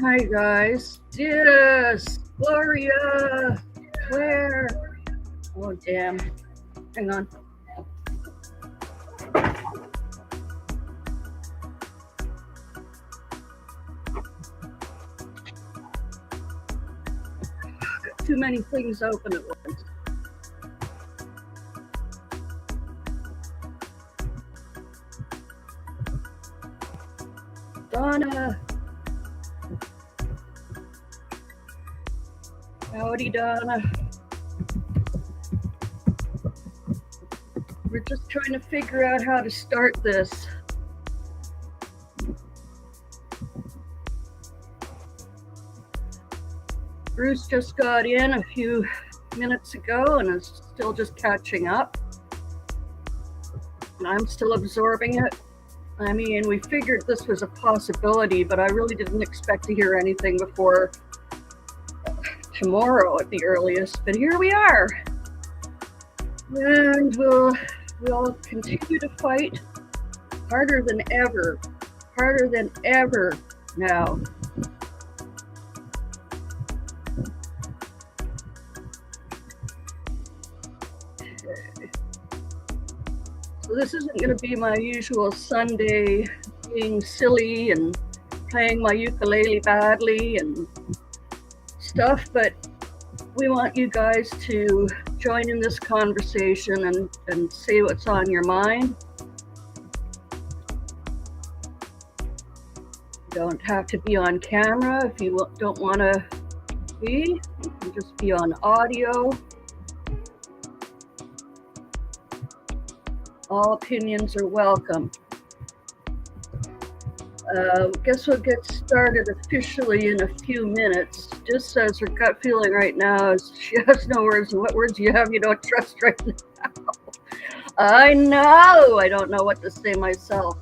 Hi guys. Yes, Gloria. Where? Oh damn. Hang on. Got too many things open at once. Donna. Howdy, Donna. We're just trying to figure out how to start this. Bruce just got in a few minutes ago and is still just catching up. And I'm still absorbing it. I mean, we figured this was a possibility, but I really didn't expect to hear anything before tomorrow at the earliest. But here we are. And we'll continue to fight harder than ever now. So this isn't going to be my usual Sunday being silly and playing my ukulele badly and stuff, but we want you guys to join in this conversation and say what's on your mind. You don't have to be on camera if you don't want to be. You can just be on audio. All opinions are welcome. Guess we'll get started officially in a few minutes. Just says her gut feeling right now is she has no words. What words do you have you don't trust right now? I know. I don't know what to say myself.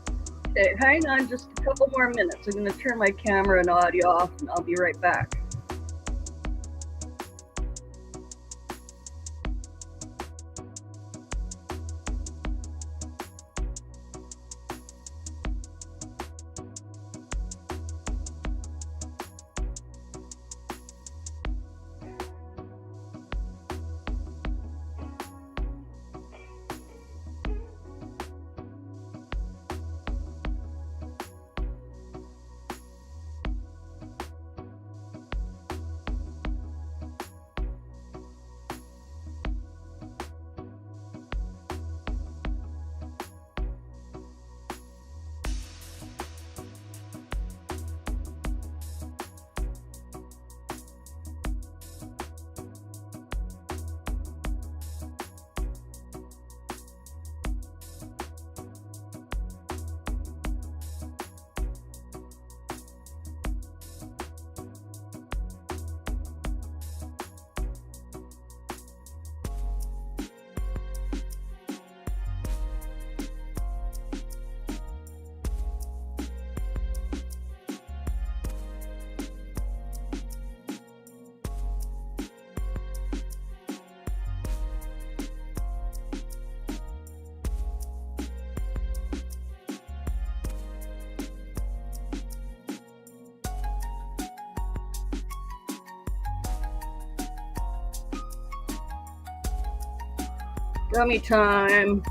Okay, hang on just a couple more minutes. I'm going to turn my camera and audio off and I'll be right back. Gummy time.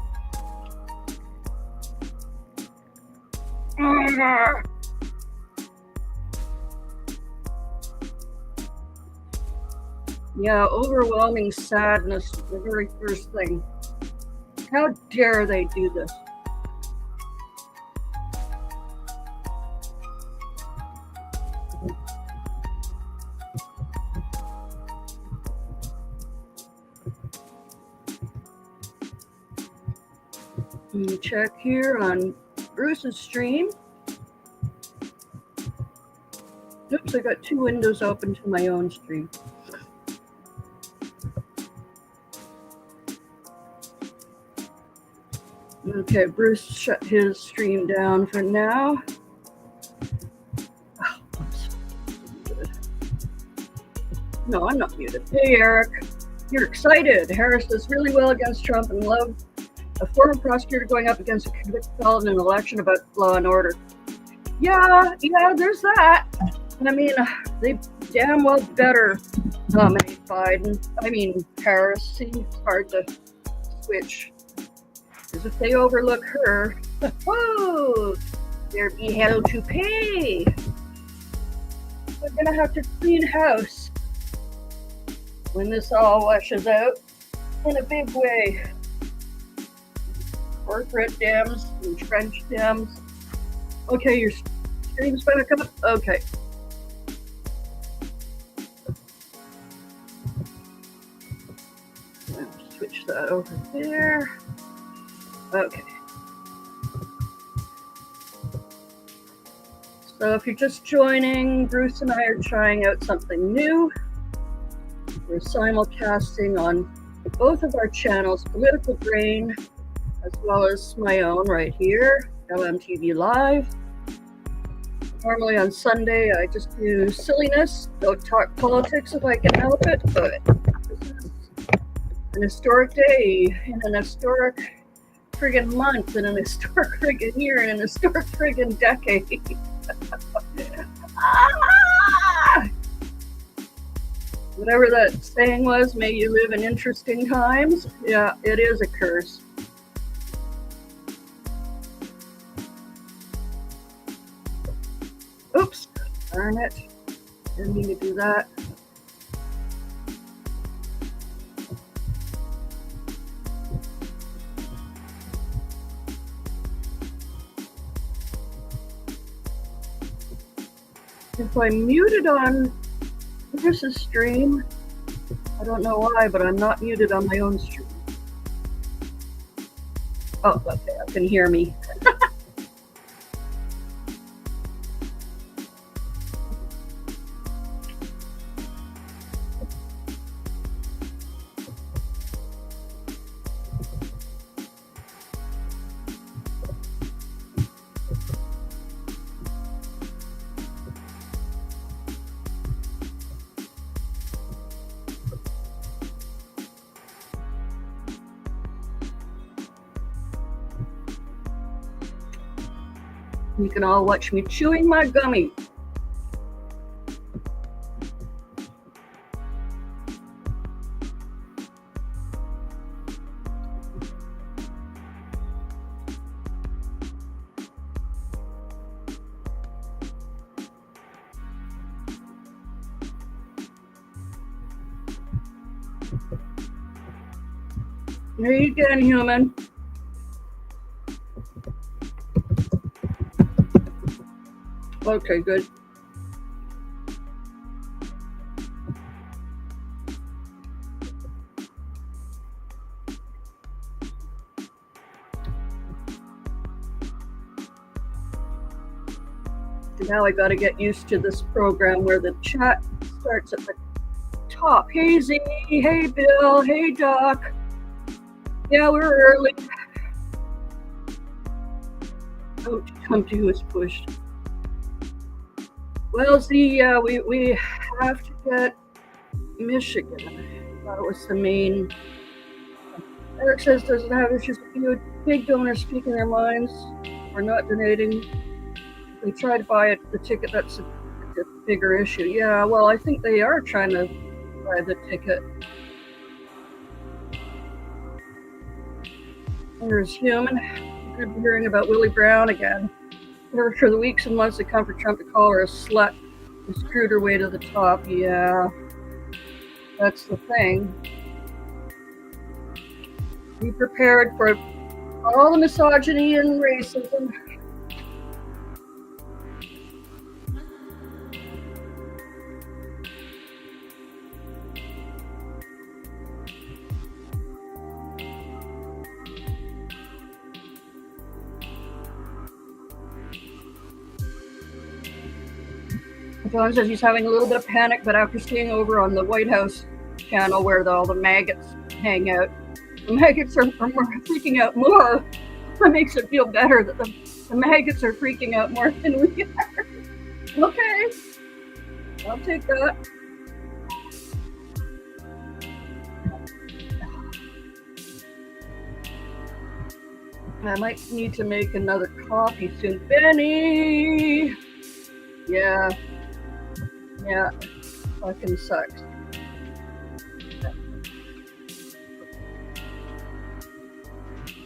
Yeah, overwhelming sadness, the very first thing. How dare they do this? Let me check here on Bruce's stream. Oops, I got two windows open to my own stream. Okay, Bruce shut his stream down for now. Oh, no, I'm not muted. Hey, Eric. You're excited. Harris does really well against Trump and love a former prosecutor going up against a convicted felon in an election about law and order. Yeah, there's that. I mean, they damn well better nominate Biden. I mean, Harris. See, hard to switch. Because if they overlook her, whoa, there'd be hell to pay. We're gonna have to clean house when this all washes out in a big way. Corporate Dems, entrenched Dems. Okay, your stream's back up? Okay. I'll switch that over there. Okay. So if you're just joining, Bruce and I are trying out something new. We're simulcasting on both of our channels, Political Brain, as well as my own right here, LMTV Live. Normally on Sunday, I just do silliness, don't talk politics if I can help it, but this is an historic day in an historic friggin' month, in an historic friggin' year, in an historic friggin' decade. Whatever that saying was, may you live in interesting times. Yeah, it is a curse. Oops, darn it. Didn't mean to do that. If I'm muted on Chris's stream, I don't know why, but I'm not muted on my own stream. Oh, okay, I can hear me. You can all watch me chewing my gummy. There you go, human. Okay, good. Now I gotta get used to this program where the chat starts at the top. Hey Z, hey Bill, hey Doc. Yeah, we're early. Oh, come to who is pushed. Well, Z, we have to get Michigan. That was the main. Eric says doesn't have issues with big donors speaking their minds or not donating. They try to buy the ticket, that's a bigger issue. Yeah, well, I think they are trying to buy the ticket. There's human. Good hearing about Willie Brown again. For the weeks and months that come for Trump to call her a slut and screwed her way to the top. Yeah, that's the thing. Be prepared for all the misogyny and racism. John says he's having a little bit of panic, but after staying over on the White House channel where all the maggots hang out, the maggots are freaking out more. That makes it feel better that the maggots are freaking out more than we are. Okay, I'll take that. I might need to make another coffee soon. Benny! Yeah. Yeah, fucking sucks.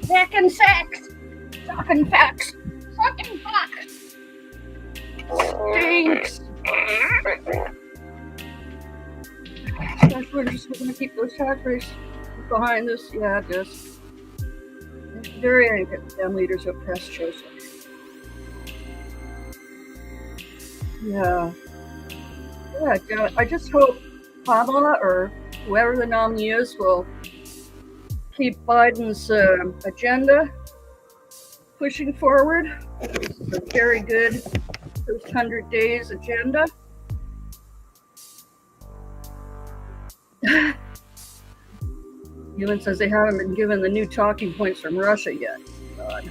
Fucking sucks. Fucking facts. Fucking facts. Stinks. We're just gonna keep those factories behind us. Yeah, just very damn leaders of press Joseph. Yeah. Yeah, I just hope Kamala or whoever the nominee is will keep Biden's agenda pushing forward. This is a very good first 100 days agenda. Ewan says they haven't been given the new talking points from Russia yet. God.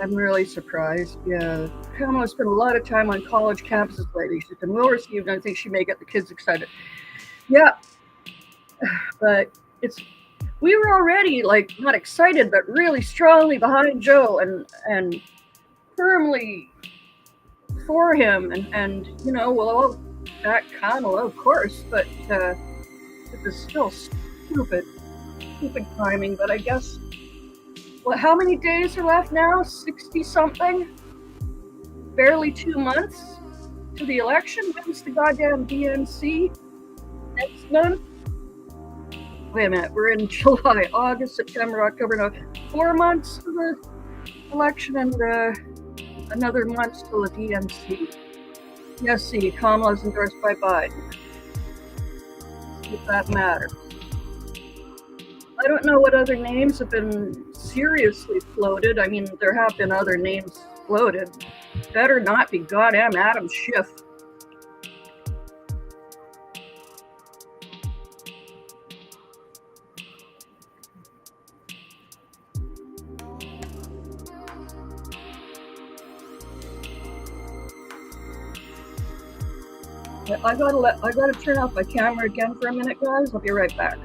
I'm really surprised. Yeah, Kamala spent a lot of time on college campuses lately. She's been well received, and I think she may get the kids excited. Yeah, but we were already like not excited, but really strongly behind Joe and firmly for him, and you know, we'll back Kamala, of course, but it was still stupid timing. But I guess, what? How many days are left now? 60 something. Barely 2 months to the election. When's the goddamn DNC? Next month? Wait a minute. We're in July, August, September, October. No, 4 months to the election and another month till the DNC. Yes, see, Kamala's endorsed by Biden. If that matters. I don't know what other names have been seriously floated. I mean, there have been other names floated. Better not be goddamn Adam Schiff. I gotta turn off my camera again for a minute, guys. I'll be right back.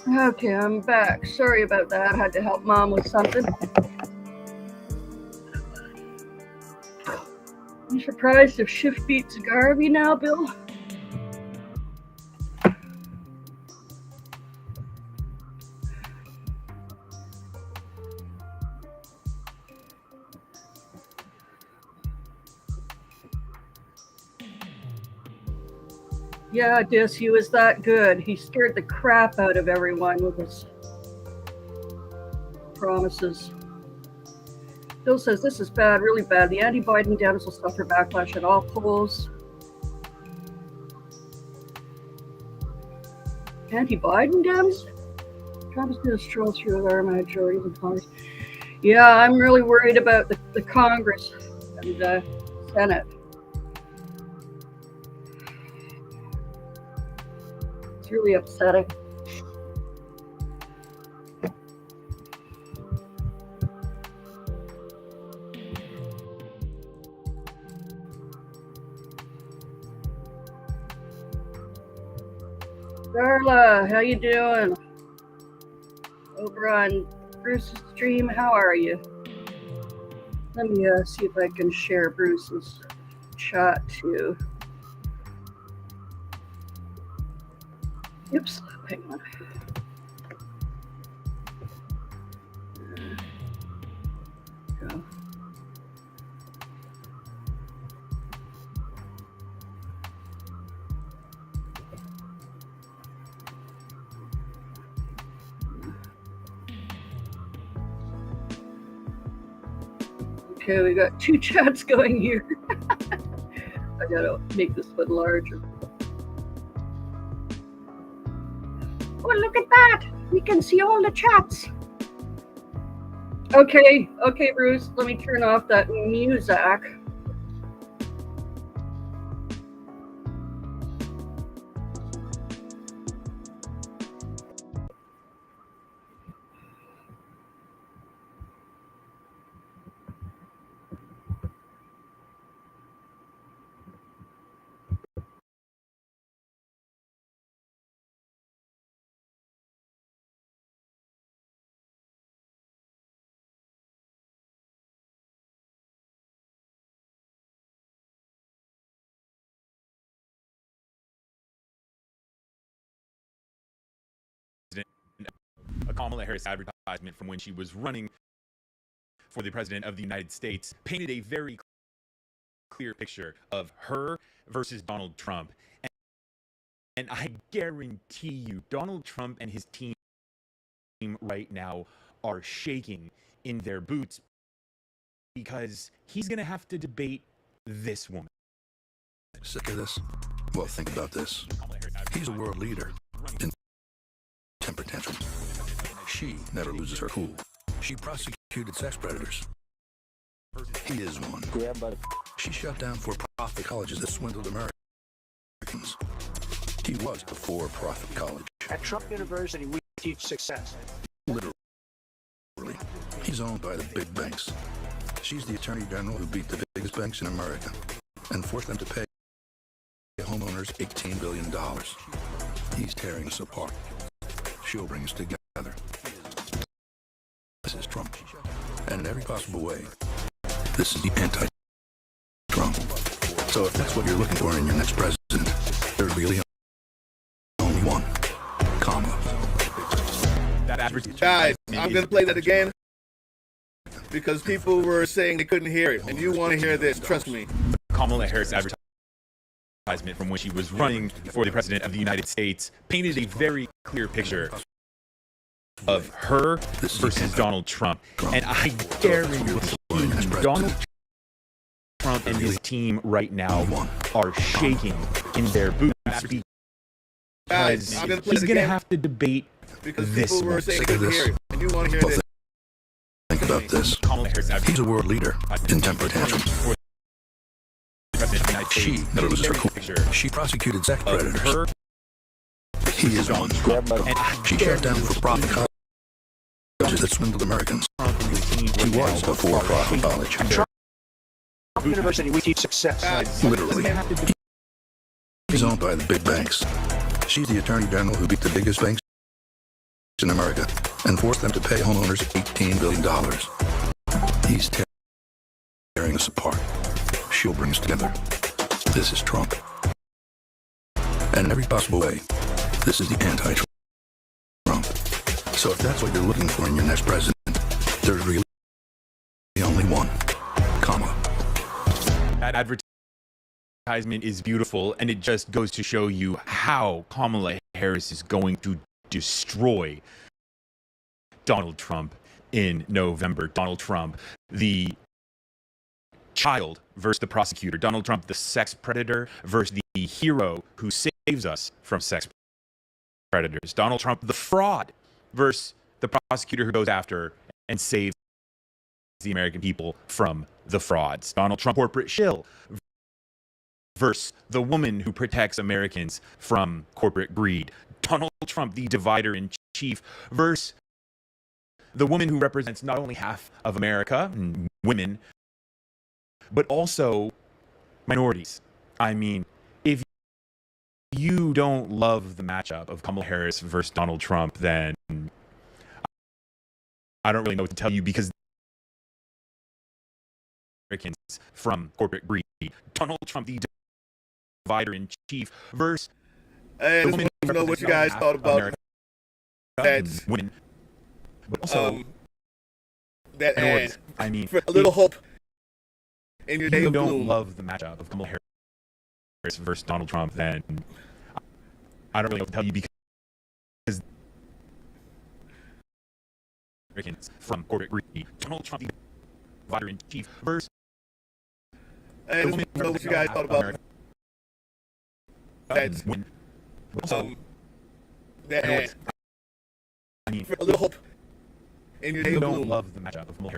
Okay, I'm back. Sorry about that. I had to help Mom with something. You surprised if Shift beats Garvey now, Bill? Yeah, Dis, he was that good. He scared the crap out of everyone with his promises. Bill says this is bad, really bad. The anti-Biden Dems will suffer backlash at all polls. Anti-Biden Dems? Trump's going to stroll through with our majorities in Congress. Yeah, I'm really worried about the Congress and the Senate. It's really upsetting. Darla, how you doing? Over on Bruce's stream, how are you? Let me see if I can share Bruce's chat too. Oops, hang on. Go. Okay, we got two chats going here. I gotta make this one larger. Oh, look at that! We can see all the chats. Okay, Bruce, let me turn off that music. A Kamala Harris advertisement from when she was running for the president of the United States painted a very clear picture of her versus Donald Trump. And I guarantee you, Donald Trump and his team right now are shaking in their boots because he's going to have to debate this woman. Sick of this? Well, think about this. He's a world leader in temper tantrums. She never loses her cool. She prosecuted sex predators. He is one. Yeah, but She shut down for-profit colleges that swindled Americans. He was a for-profit college. at Trump University, we teach success. Literally. He's owned by the big banks. She's the attorney general who beat the biggest banks in America and forced them to pay homeowners $18 billion. He's tearing us apart. She'll bring us together. This is Trump. And in every possible way, this is the anti-Trump. So if that's what you're looking for in your next president, there's really only one. Kamala. Guys, I'm going to play that again because people were saying they couldn't hear it. And you want to hear this, trust me. Kamala Harris advertisement from when she was running for the president of the United States painted a very clear picture of her versus Donald Trump. And I guarantee you, Donald Trump and his team right now are shaking in their boots because he's going to have to debate Because this people were one. saying they couldn't hear it. And you want to hear this. Think about this. He's a world leader in temper tantrums. She never loses her cool. She prosecuted sex predators. He is one. She shut down for-profit colleges that swindled Americans. He was a for-profit college. At Trump University, we teach success. Literally. He's owned by the big banks. She's the attorney general who beat the biggest banks in America and force them to pay homeowners $18 billion. He's tearing us apart. She'll bring us together. This is Trump. And in every possible way, this is the anti-Trump. So if that's what you're looking for in your next president, there's really only one, Kamala. That advertisement is beautiful, and it just goes to show you how Kamala Harris is going to destroy Donald Trump in November. Donald Trump, the child versus the prosecutor. Donald Trump, the sex predator versus the hero who saves us from sex predators. Donald Trump, the fraud versus the prosecutor who goes after and saves the American people from the frauds. Donald Trump, corporate shill versus the woman who protects Americans from corporate greed. Donald Trump, the divider in chief, versus the woman who represents not only half of America, women, but also minorities. I mean, if you don't love the matchup of Kamala Harris versus Donald Trump, then I don't really know what to tell you, because Americans from corporate greed. Donald Trump, the divider in chief, versus I the just woman want who to know what represents you not only guys half thought of about America, that. women, but also That ad. minorities. I mean, For a little hope in your if day you of don't gloom. love the matchup of Kamala Harris versus Donald Trump, then I don't really know what to tell you, because Americans from corporate greed. Donald Trump, the divider in chief, versus I just want to know what you guys thought about that. women, but also That ad. minorities. I mean, For a little hope in your if day you of don't gloom. love the matchup of Kamala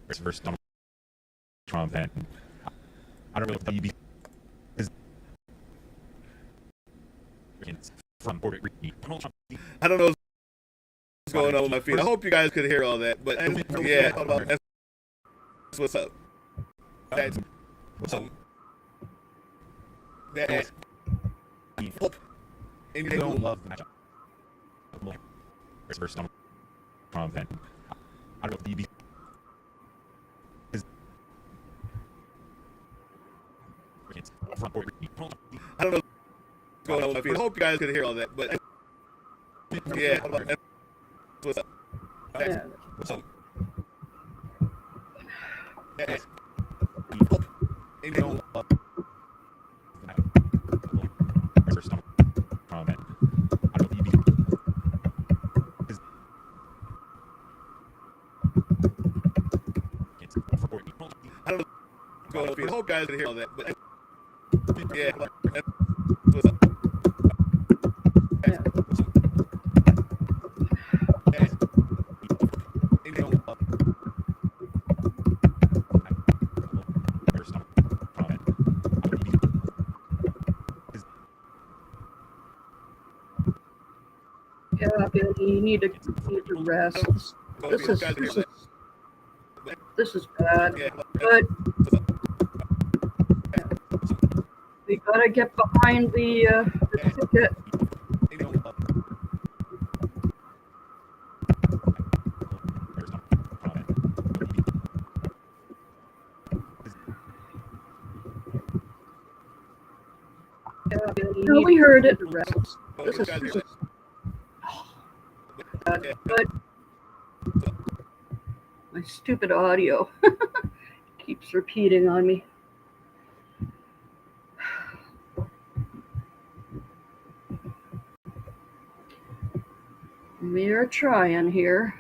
Harris versus Donald Trump, then I don't really know what to tell you, because Americans from corporate greed. Donald Trump, the I don't know what's going on with my feet. I hope you guys could hear all that, but yeah, that's what's up. That's that ad. I mean, Hope in if your you day of don't gloom. love the matchup of Kamala Harris versus Donald Trump, then I don't know what to tell you, because Americans from corporate greed. Donald Trump, the I don't know what's going on with my feet. I hope you guys could hear all that, but yeah, that's what's up. That's Yeah. that ad. I mean, Hope in if your you day of gloom. don't love the matchup of Kamala Harris versus Donald Trump, then I don't know what to tell you, because Americans from corporate greed. Donald Trump, the I don't know what's going on with my feet. I hope you guys could hear all that, but yeah, that's what's up. Yeah. That ad. In your day of gloom. Yeah, Billy, you need to rest. This is this is bad, Yeah, but we gotta get behind the ticket. No, we heard it. This is bad, but my stupid audio keeps repeating on me. We are trying here.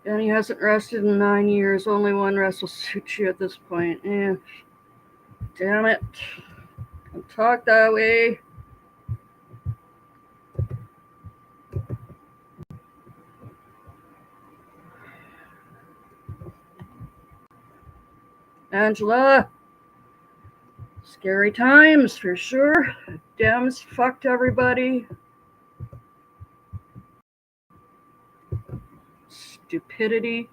And he hasn't rested in 9 years. Only one rest will suit you at this point. Yeah. Damn it. Don't talk that way. Angela. Scary times for sure. Dems fucked everybody. Stupidity.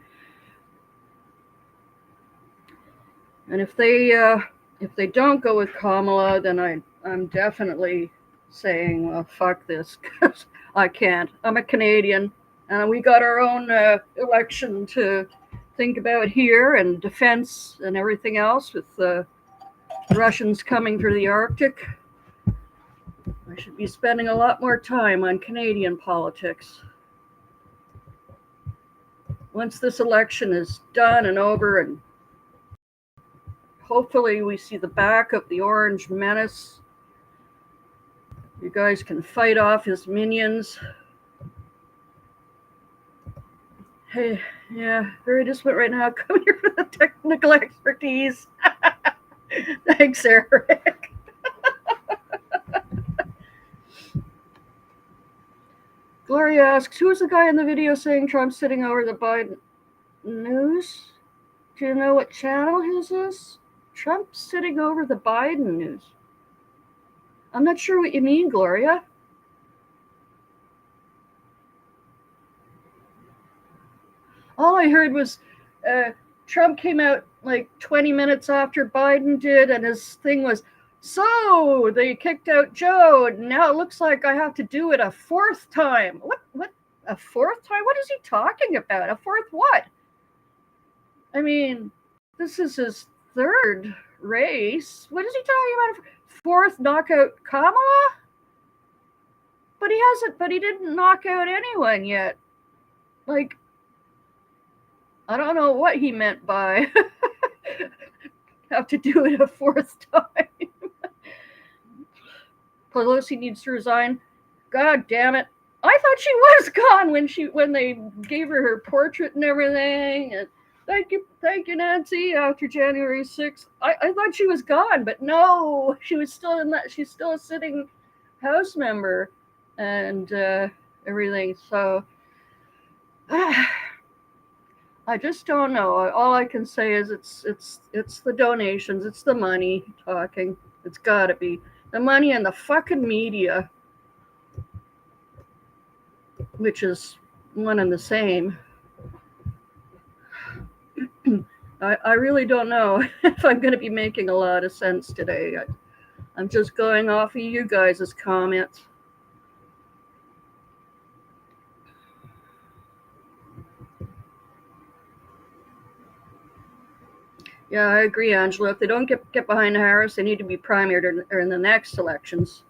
And if they don't go with Kamala, then I'm definitely saying, well, fuck this, because I can't. I'm a Canadian, and we got our own election to think about here, and defense and everything else with the Russians coming through the Arctic. I should be spending a lot more time on Canadian politics. Once this election is done and over, and hopefully we see the back of the Orange Menace, you guys can fight off his minions. Hey, yeah, very disappointed right now. Come here for the technical expertise. Thanks, Eric. Gloria asks, who was the guy in the video saying Trump's sitting over the Biden news? Do you know what channel his is? Trump's sitting over the Biden news. I'm not sure what you mean, Gloria. All I heard was Trump came out like 20 minutes after Biden did, and his thing was, so they kicked out Joe, and now it looks like I have to do it a fourth time. What? A fourth time? What is he talking about? A fourth what? I mean, this is his third race. What is he talking about? Fourth knockout Kamala? But he didn't knock out anyone yet. Like, I don't know what he meant by have to do it a fourth time. Pelosi needs to resign. God damn it. I thought she was gone when they gave her portrait and everything. And thank you, Nancy, after January 6th. I thought she was gone, but no, she was still she's still a sitting House member and everything. So I just don't know. All I can say is it's the donations, it's the money talking. It's gotta be the money and the fucking media, which is one and the same. I really don't know if I'm going to be making a lot of sense today. I'm just going off of you guys' comments. Yeah, I agree, Angela. If they don't get behind Harris, they need to be primared or in the next elections.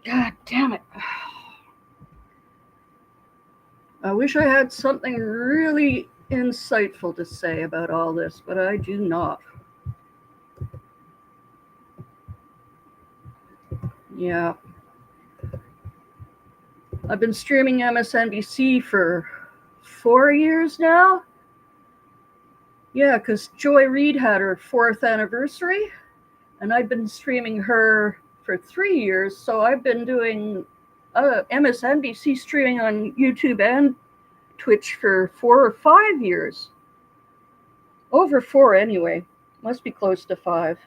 God damn it. I wish I had something really insightful to say about all this, but I do not. Yeah. I've been streaming MSNBC for 4 years now. Yeah, because Joy Reid had her 4th anniversary, and I've been streaming her for 3 years. So I've been doing MSNBC streaming on YouTube and Twitch for 4 or 5 years. Over 4 anyway. Must be close to 5.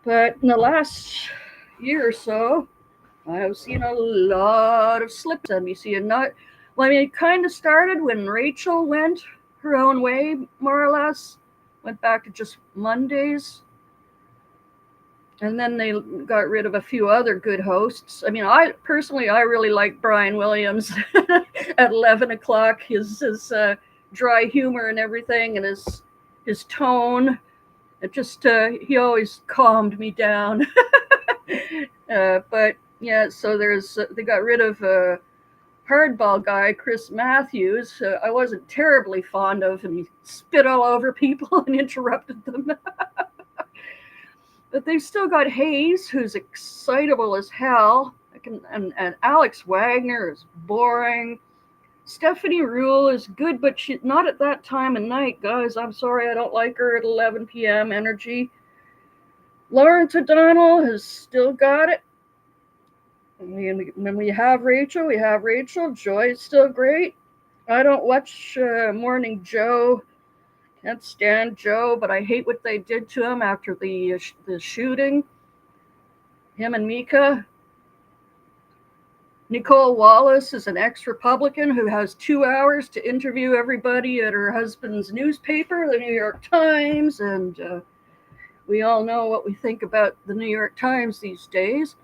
But in the last year or so, I have seen a lot of slips on NBC. And not, well, I mean, it kind of started when Rachel went her own way, more or less. Went back to just Mondays. And then they got rid of a few other good hosts. I mean, I really like Brian Williams at 11 o'clock. His dry humor and everything, and his tone. It just he always calmed me down. But yeah, so they got rid of hardball guy Chris Matthews. I wasn't terribly fond of him. He spit all over people and interrupted them. But they've still got Hayes, who's excitable as hell, and Alex Wagner is boring. Stephanie Rule is good, but she's not at that time of night, guys. I'm sorry, I don't like her at 11 p.m. energy. Lawrence O'Donnell has still got it. When we have Rachel, we have Rachel. Joy's still great. I don't watch Morning Joe. Can't stand Joe, but I hate what they did to him after the shooting. Him and Mika. Nicole Wallace is an ex-Republican who has 2 hours to interview everybody at her husband's newspaper, the New York Times, and We all know what we think about the New York Times these days.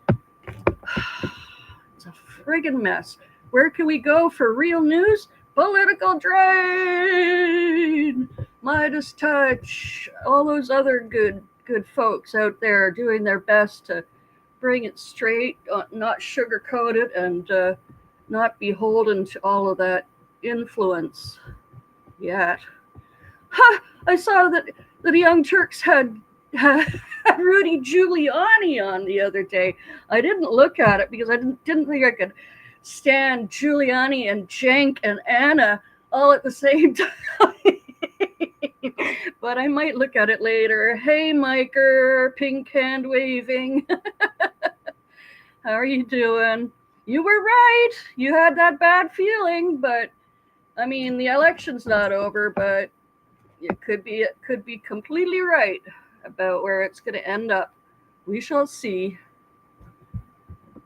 It's a friggin' mess. Where can we go for real news? Political drain, Midas Touch, all those other good folks out there doing their best to bring it straight, not sugarcoat it, and not beholden to all of that influence yet. Ha! I saw that the Young Turks had Rudy Giuliani on the other day. I didn't look at it because I didn't think I could stand Giuliani and Cenk and Anna all at the same time. But I might look at it later. Hey, Miker, pink hand waving. How are you doing? You were right. You had that bad feeling, but I mean, the election's not over, but it could be completely right about where it's going to end up. We shall see.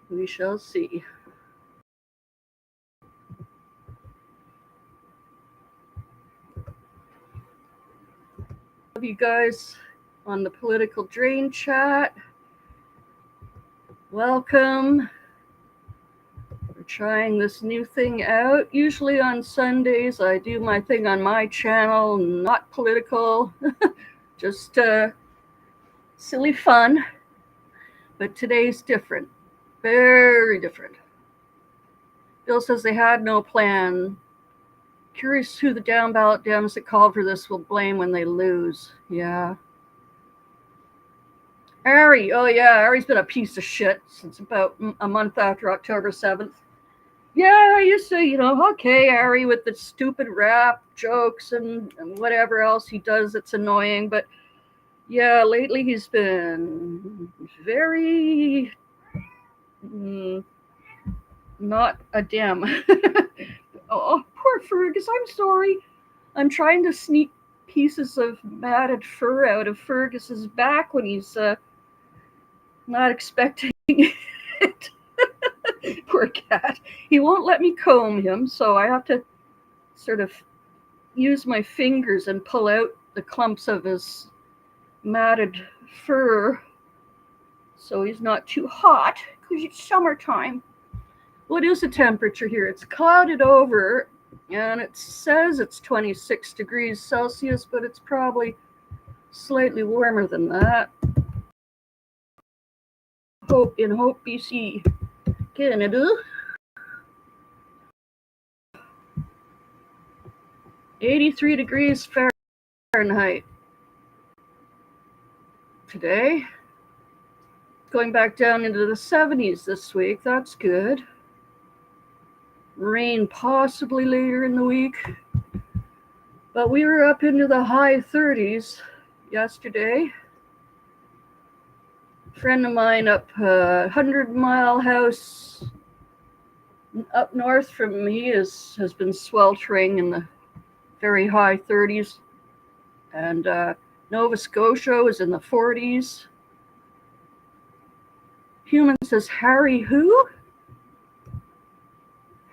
We shall see. Love you guys on the political drain chat. Welcome. We're trying this new thing out. Usually on Sundays, I do my thing on my channel, not political, just silly fun. But today's different, very different. Bill says they had no plan. Curious who the down ballot Dems that called for this will blame when they lose. Yeah. Ari, oh yeah, Ari's been a piece of shit since about a month after October 7th. Yeah, I used to, okay, Ari with the stupid rap jokes and whatever else he does that's annoying. But yeah, lately he's been very not a Dem. Oh, poor Fergus, I'm sorry. I'm trying to sneak pieces of matted fur out of Fergus's back when he's not expecting it. Poor cat. He won't let me comb him, so I have to sort of use my fingers and pull out the clumps of his matted fur so he's not too hot because it's summertime. What is the temperature here? It's clouded over and it says it's 26 degrees Celsius, but it's probably slightly warmer than that. Hope, BC, Canada. 83 degrees Fahrenheit. Today, going back down into the 70s this week. That's good. Rain possibly later in the week. But we were up into the high 30s yesterday. A friend of mine up 100 Mile House up north from me has been sweltering in the very high 30s. And Nova Scotia is in the 40s. Human says, Harry who?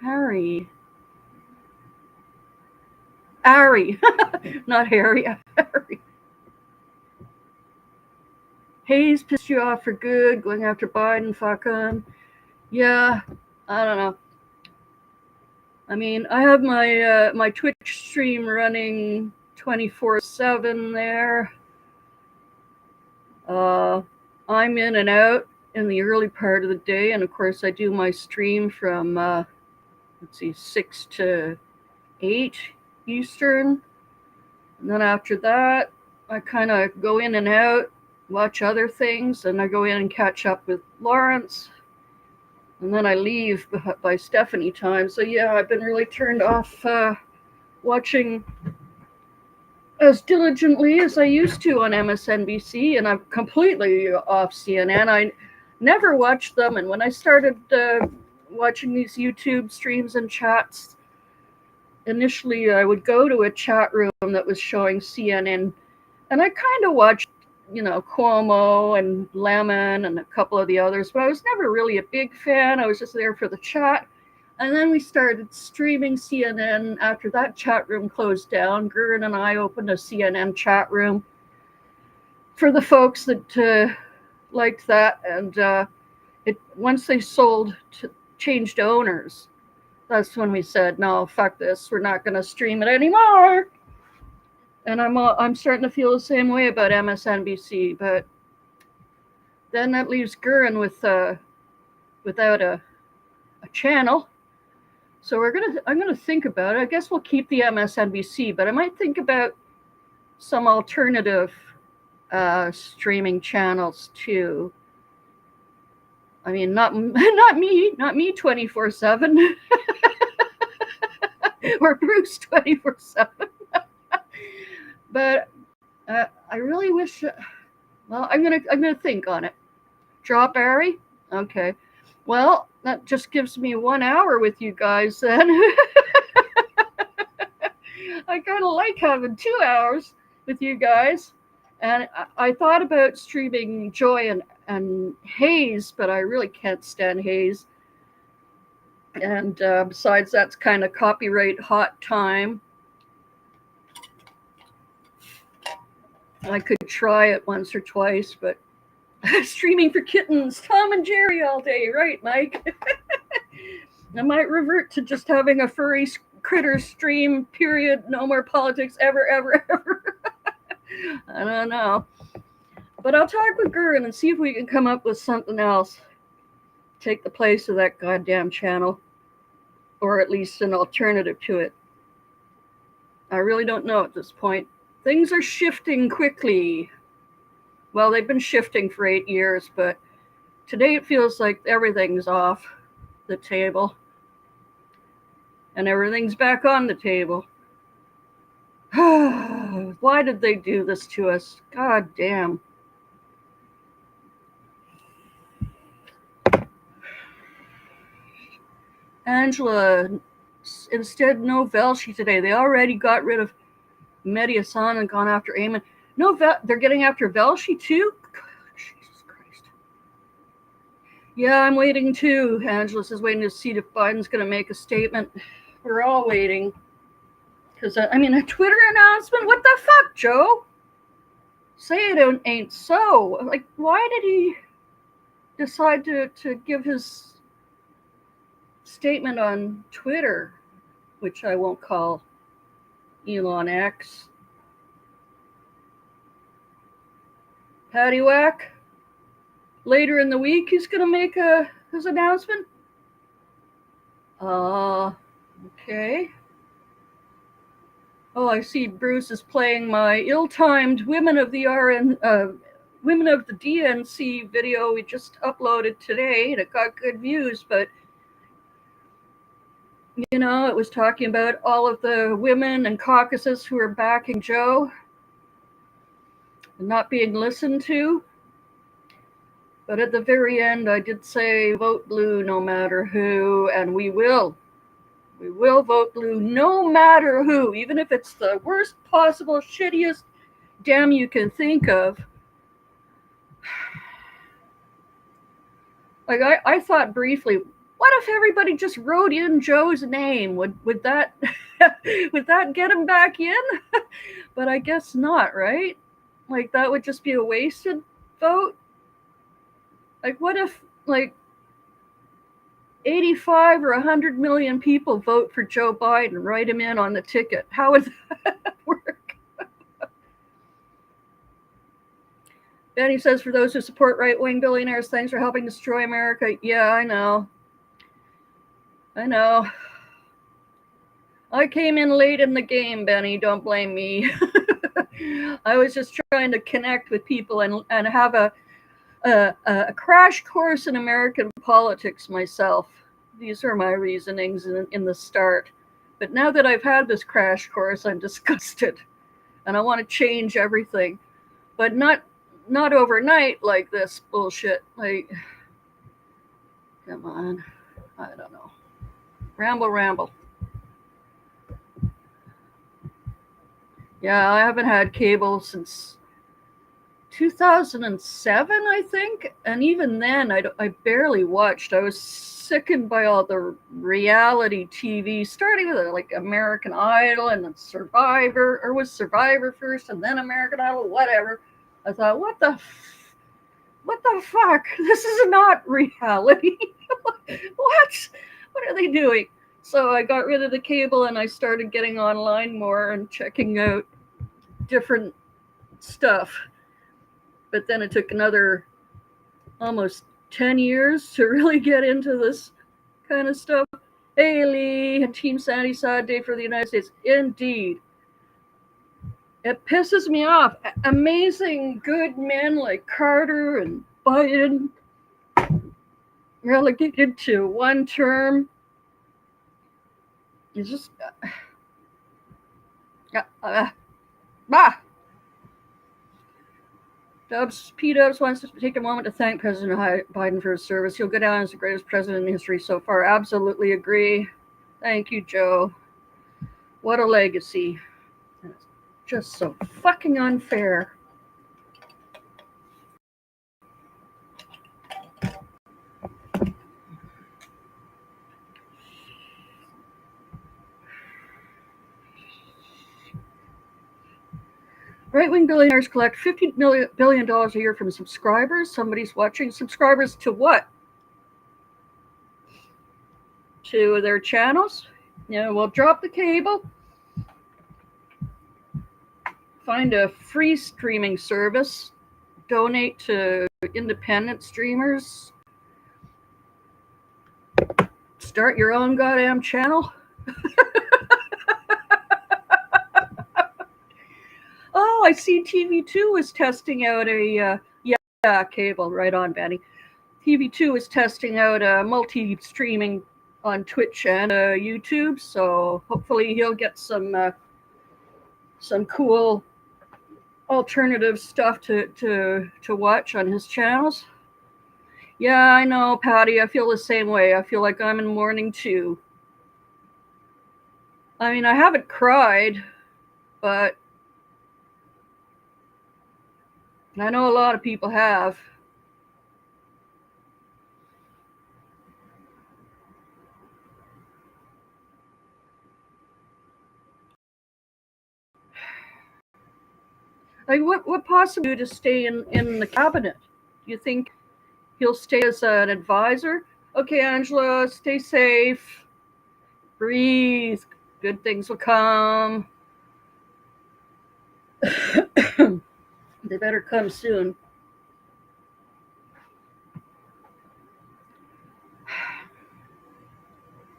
Harry. Ari. Not Harry. Harry. Hayes pissed you off for good, going after Biden, fuck him. Yeah, I don't know. I mean, I have my my Twitch stream running 24/7 there. I'm in and out in the early part of the day, and of course I do my stream from 6 to 8 Eastern. And then after that, I kind of go in and out, watch other things, and I go in and catch up with Lawrence. And then I leave by Stephanie time. So yeah, I've been really turned off watching as diligently as I used to on MSNBC, and I'm completely off CNN. I never watched them, and when I started watching these YouTube streams and chats, initially I would go to a chat room that was showing CNN, and I kind of watched, Cuomo and Lemon and a couple of the others, but I was never really a big fan. I was just there for the chat. And then we started streaming CNN after that chat room closed down. Gurren and I opened a CNN chat room. for the folks that liked that, and it once they changed owners, that's when we said, no, fuck this, we're not going to stream it anymore. And I'm starting to feel the same way about MSNBC, but then that leaves Gurren without a channel. So I'm gonna think about it. I guess we'll keep the MSNBC, but I might think about some alternative streaming channels too. I mean, not me 24/7, or Bruce 24/7. But I really wish. Well, I'm gonna think on it. Drop Barry? Okay. Well, that just gives me 1 hour with you guys then. I kind of like having 2 hours with you guys. And I thought about streaming Joy and Hayes, but I really can't stand Hayes. And besides, that's kind of copyright hot time. I could try it once or twice, but streaming for kittens, Tom and Jerry all day, right, Mike? I might revert to just having a furry critter stream, period. No more politics ever, ever, ever. I don't know. But I'll talk with Gurren and see if we can come up with something else. Take the place of that goddamn channel. Or at least an alternative to it. I really don't know at this point. Things are shifting quickly. Well, they've been shifting for 8 years, but today it feels like everything's off the table. And everything's back on the table. Why did they do this to us? God damn. Angela, instead, no Velshi today. They already got rid of Mediasan and gone after Eamon. No, they're getting after Velshi too? Jesus Christ. Yeah, I'm waiting too. Angela says waiting to see if Biden's going to make a statement. We're all waiting. Because, I mean, a Twitter announcement? What the fuck, Joe? Say it ain't so. Like, why did he decide to give his statement on Twitter, which I won't call Elon X? Paddywhack? Later in the week, he's going to make his announcement? Okay. Oh, I see Bruce is playing my ill-timed Women of the DNC video we just uploaded today, and it got good views, but you know, it was talking about all of the women and caucuses who are backing Joe and not being listened to. But at the very end, I did say vote blue no matter who, and we will. We will vote blue no matter who, even if it's the worst possible, shittiest damn you can think of. Like, I thought briefly, what if everybody just wrote in Joe's name? Would that would that get him back in? But I guess not, right? Like, that would just be a wasted vote. Like, what if, like, 85 or 100 million people vote for Joe Biden, write him in on the ticket? How would that work? Benny says, for those who support right-wing billionaires, thanks for helping destroy America. Yeah, I know. I came in late in the game, Benny. Don't blame me. I was just trying to connect with people and have a crash course in American politics myself. These are my reasonings in the start. But now that I've had this crash course, I'm disgusted. And I want to change everything. But not overnight like this bullshit. Like, come on. I don't know. Ramble. Yeah, I haven't had cable since 2007, I think. And even then, I barely watched. I was sickened by all the reality TV, starting with like American Idol and then Survivor, or was Survivor first and then American Idol, whatever. I thought, what the fuck? This is not reality. What? What are they doing? So I got rid of the cable and I started getting online more and checking out different stuff. But then it took another almost 10 years to really get into this kind of stuff. Hey, Lee, Team Sandy, sad day for the United States. Indeed. It pisses me off. Amazing, good men like Carter and Biden relegated to one term. It's just. Bah! P. Dubs wants to take a moment to thank President Biden for his service. He'll go down as the greatest president in history so far. Absolutely agree. Thank you, Joe. What a legacy. It's just so fucking unfair. Right-wing billionaires collect $50 billion a year from subscribers. Somebody's watching. Subscribers to what? To their channels? Yeah, well, drop the cable. Find a free streaming service. Donate to independent streamers. Start your own goddamn channel. Oh, I see TV2 is testing out a cable. Right on, Benny. TV2 is testing out a multi-streaming on Twitch and YouTube, so hopefully he'll get some cool alternative stuff to watch on his channels. Yeah, I know, Patty. I feel the same way. I feel like I'm in mourning too. I mean, I haven't cried, but I know a lot of people have. Like, what possibly to stay in the cabinet? Do you think he'll stay as an advisor? Okay, Angela, stay safe. Breathe. Good things will come. They better come soon.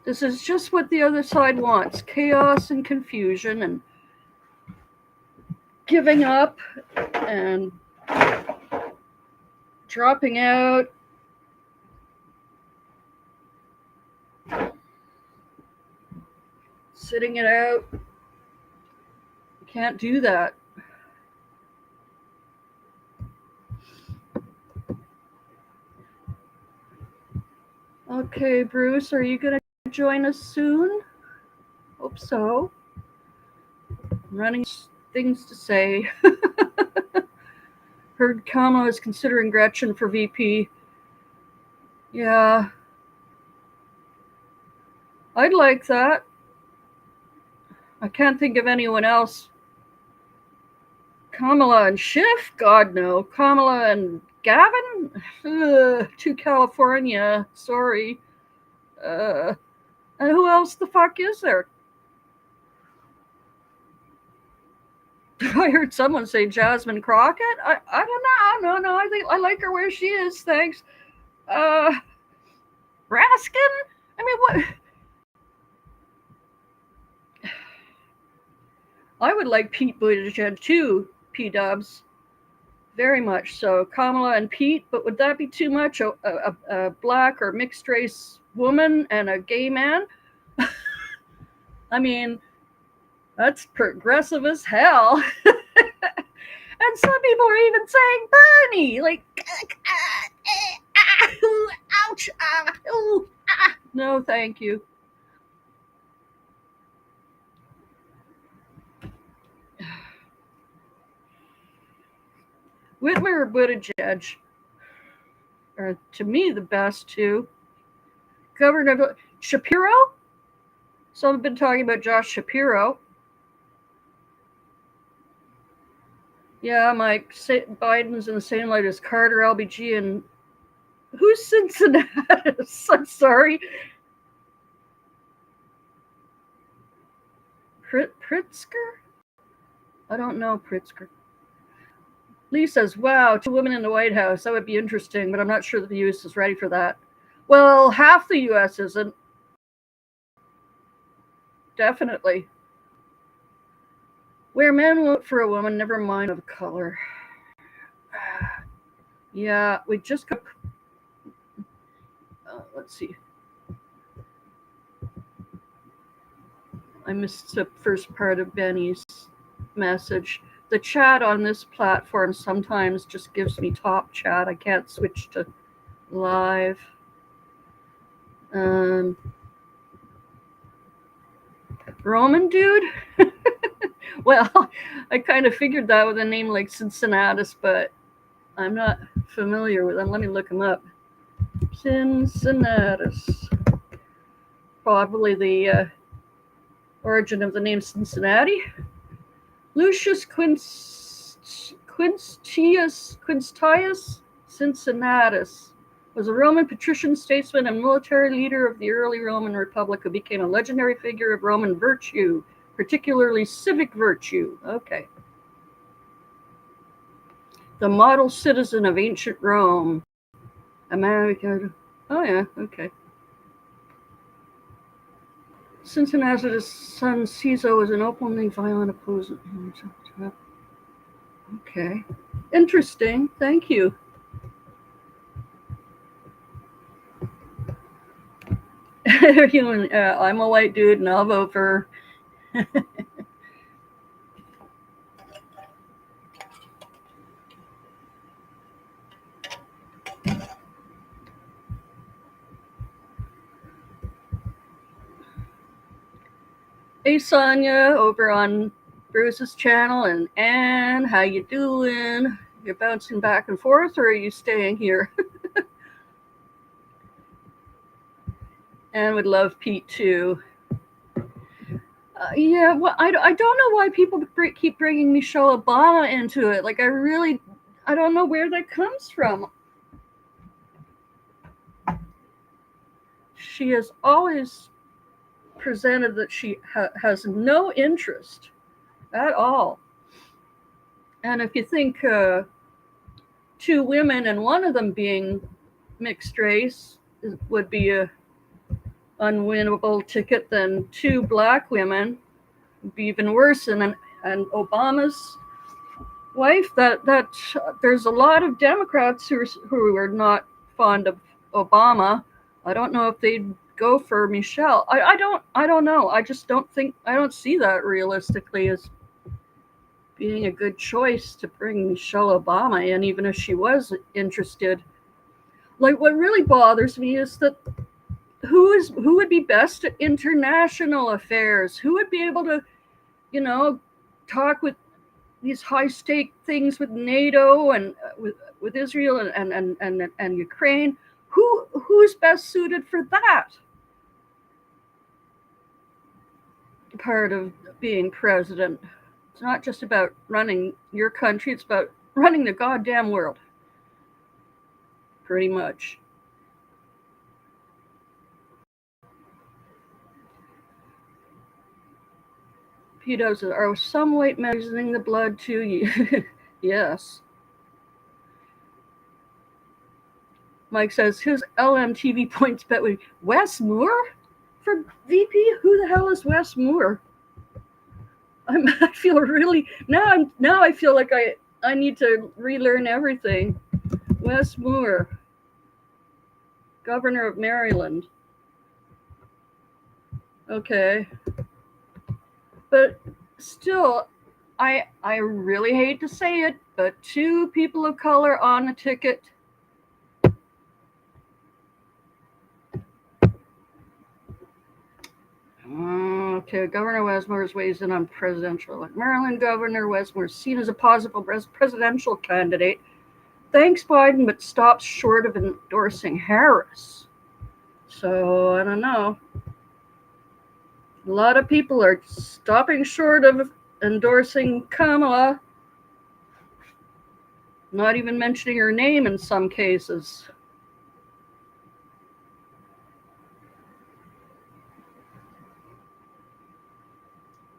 This is just what the other side wants. Chaos and confusion and giving up and dropping out. Sitting it out. You can't do that. Okay, Bruce, are you going to join us soon? Hope so. I'm running things to say. Heard Kamala is considering Gretchen for VP. Yeah. I'd like that. I can't think of anyone else. Kamala and Schiff? God, no. Kamala and Gavin? To California. Sorry. And who else the fuck is there? I heard someone say Jasmine Crockett. I don't know. No. I think I like her where she is. Thanks. Raskin? I mean, what? I would like Pete Buttigieg too, P-Dubs. Very much so. Kamala and Pete, but would that be too much? A black or mixed race woman and a gay man? I mean, that's progressive as hell. And some people are even saying Bernie. Like, ouch. No, thank you. Whitmer or Buttigieg are, to me, the best two. Governor Shapiro? Some have been talking about Josh Shapiro. Yeah, Mike, Biden's in the same light as Carter, LBG, and who's Cincinnati? I'm sorry. Pritzker? I don't know Pritzker. Lee says, wow, 2 women in the White House. That would be interesting, but I'm not sure that the U.S. is ready for that. Well, half the U.S. isn't. Definitely. Where men vote for a woman, never mind of color. Yeah, we just got. Let's see. I missed the first part of Benny's message. The chat on this platform sometimes just gives me top chat. I can't switch to live. Roman dude? Well, I kind of figured that with a name like Cincinnatus, but I'm not familiar with him. Let me look him up. Cincinnatus. Probably the origin of the name Cincinnati. Lucius Quintius Cincinnatus was a Roman patrician, statesman, and military leader of the early Roman Republic who became a legendary figure of Roman virtue, particularly civic virtue. Okay. The model citizen of ancient Rome. America. Oh, yeah, okay. Cincinnatus' son Caesar was an openly violent opponent. Okay. Interesting. Thank you. I'm a white dude and I'll vote for her. Hey Sonia, over on Bruce's channel, and Anne, how you doing? You're bouncing back and forth, or are you staying here? Anne would love Pete too. Yeah, well, I don't know why people keep bringing Michelle Obama into it. Like, I don't know where that comes from. She has always presented that she has no interest at all. And if you think 2 women and one of them being mixed race would be a unwinnable ticket, then 2 black women would be even worse. And Obama's wife, that there's a lot of Democrats who are not fond of Obama. I don't know if they'd go for Michelle. I don't know. I just don't see that realistically as being a good choice to bring Michelle Obama in, even if she was interested. Like, what really bothers me is that who would be best at international affairs? Who would be able to, talk with these high stake things with NATO and with Israel and Ukraine? Who's best suited for that part of being president? It's not just about running your country, it's about running the goddamn world. Pretty much. Pedo says, are some white men using the blood too? Yes. Mike says, his LMTV points bet with Wes Moore for VP? Who the hell is Wes Moore? I feel really now I feel like I need to relearn everything. Wes Moore, governor of Maryland. Okay. But still, I really hate to say it, but 2 people of color on a ticket. Okay, Governor Westmore's weighs in on presidential. Maryland Governor Westmore seen as a possible presidential candidate. Thanks, Biden, but stops short of endorsing Harris. So, I don't know. A lot of people are stopping short of endorsing Kamala. not even mentioning her name in some cases.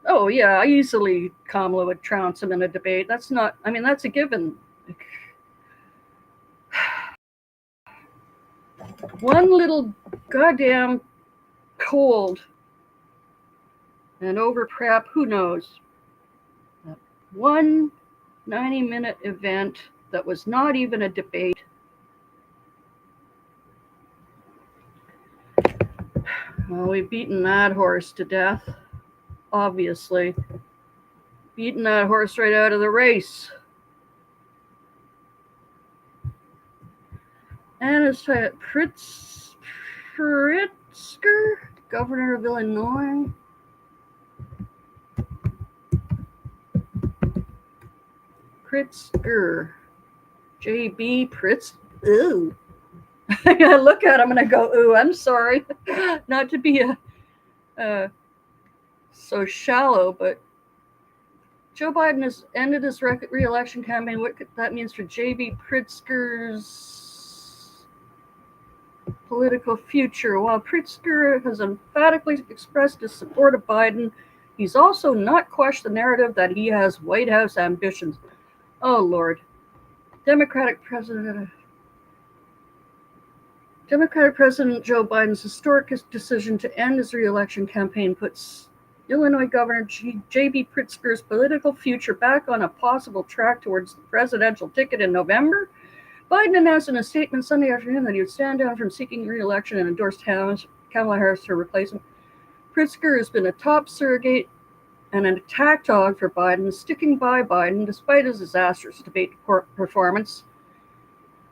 Oh, yeah, easily Kamala would trounce him in a debate. That's not, I mean, that's a given. One little goddamn cold and over prep, who knows? One 90-minute event that was not even a debate. Well, we've beaten that horse to death, obviously. Beaten that horse right out of the race. Anastasia Pritzker, governor of Illinois. Pritzker. J.B. Pritz. Ooh. I look at him and I go, ooh, I'm sorry. Not to be so shallow, but Joe Biden has ended his re-election campaign. What that means for J.B. Pritzker's political future. While Pritzker has emphatically expressed his support of Biden, he's also not quashed the narrative that he has White House ambitions. Oh, Lord. Democratic President Joe Biden's historic decision to end his re-election campaign puts Illinois Governor J.B. Pritzker's political future back on a possible track towards the presidential ticket in November. Biden announced in a statement Sunday afternoon that he would stand down from seeking re-election and endorsed Kamala Harris to replace him. Pritzker has been a top surrogate and an attack dog for Biden, sticking by Biden despite his disastrous debate performance.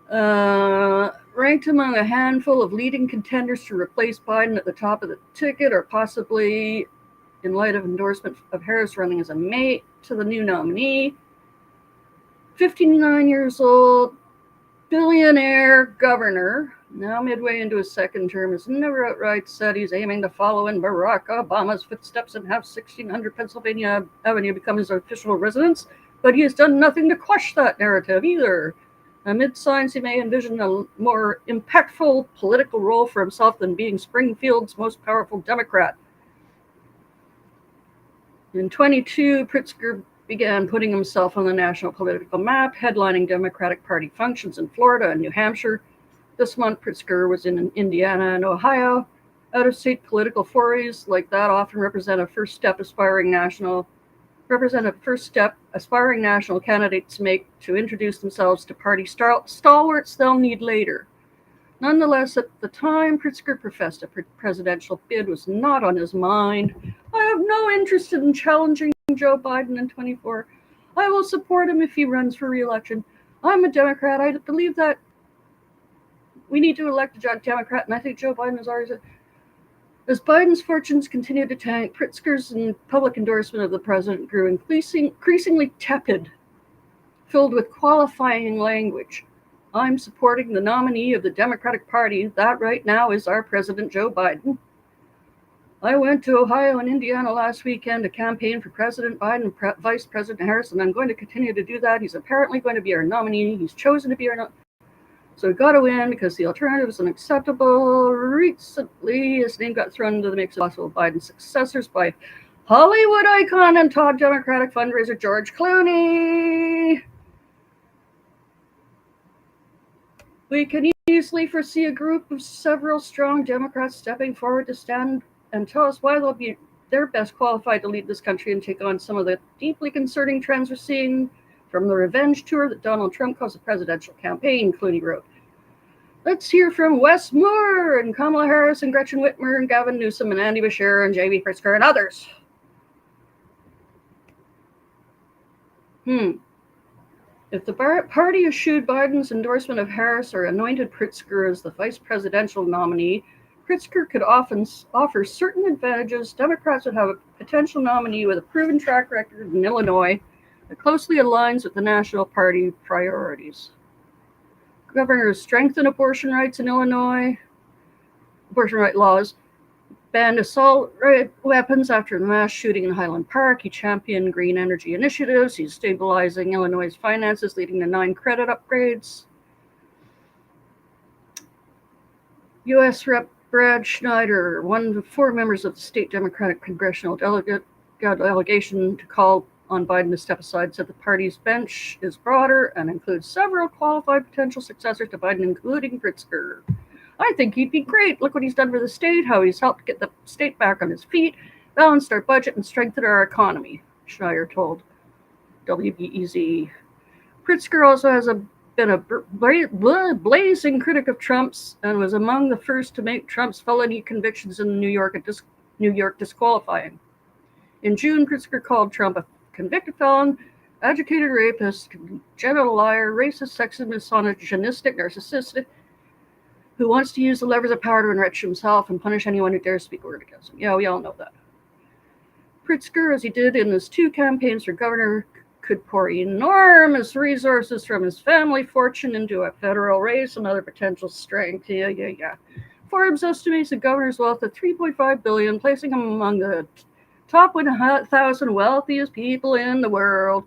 Ranked among a handful of leading contenders to replace Biden at the top of the ticket, or possibly in light of endorsement of Harris running as a mate to the new nominee. 59 years old, billionaire governor, now midway into his second term, has never outright said he's aiming to follow in Barack Obama's footsteps and have 1600 Pennsylvania Avenue become his official residence, but he has done nothing to quash that narrative either. Amid signs he may envision a more impactful political role for himself than being Springfield's most powerful Democrat. In 22, Pritzker began putting himself on the national political map, headlining Democratic Party functions in Florida and New Hampshire. This month, Pritzker was in Indiana and Ohio. Out-of-state political forays like that often represent a first step aspiring national candidates make to introduce themselves to party stalwarts they'll need later. Nonetheless, at the time Pritzker professed a presidential bid was not on his mind. I have no interest in challenging Joe Biden in 24. I will support him if he runs for re-election. I'm a Democrat. I believe that we need to elect a Democrat, and I think Joe Biden is already. As Biden's fortunes continued to tank, Pritzker's public endorsement of the president grew increasingly tepid, filled with qualifying language. I'm supporting the nominee of the Democratic Party. That right now is our President Joe Biden. I went to Ohio and Indiana last weekend to campaign for President Biden and Vice President Harris, and I'm going to continue to do that. He's apparently going to be our nominee. He's chosen to be our nominee. So we got to win because the alternative is unacceptable. Recently, his name got thrown into the mix of possible Biden successors by Hollywood icon and top Democratic fundraiser George Clooney. We can easily foresee a group of several strong Democrats stepping forward to stand and tell us why they're best qualified to lead this country and take on some of the deeply concerning trends we're seeing from the revenge tour that Donald Trump calls a presidential campaign, Clooney wrote. Let's hear from Wes Moore and Kamala Harris and Gretchen Whitmer and Gavin Newsom and Andy Beshear and J.B. Pritzker and others. If the party eschewed Biden's endorsement of Harris or anointed Pritzker as the vice presidential nominee, Pritzker could often offer certain advantages. Democrats would have a potential nominee with a proven track record in Illinois that closely aligns with the national party priorities. Governors strengthen abortion rights in Illinois, abortion right laws. banned assault weapons after the mass shooting in Highland Park. He championed green energy initiatives. He's stabilizing Illinois' finances, leading to 9 credit upgrades. U.S. Rep. Brad Schneider, one of 4 members of the state Democratic congressional delegation to call on Biden to step aside, said the party's bench is broader and includes several qualified potential successors to Biden, including Pritzker. I think he'd be great. Look what he's done for the state, how he's helped get the state back on his feet, balanced our budget, and strengthened our economy, Schneider told WBEZ. Pritzker also has been a blazing critic of Trump's and was among the first to make Trump's felony convictions in New York disqualifying. In June, Pritzker called Trump a convicted felon, educated rapist, congenital liar, racist, sexist, misogynistic, narcissistic, who wants to use the levers of power to enrich himself and punish anyone who dares speak a word against him. Yeah, we all know that. Pritzker, as he did in his 2 campaigns for governor, could pour enormous resources from his family fortune into a federal race, another potential strength. Yeah. Forbes estimates the governor's wealth at $3.5 billion, placing him among the top 1,000 wealthiest people in the world.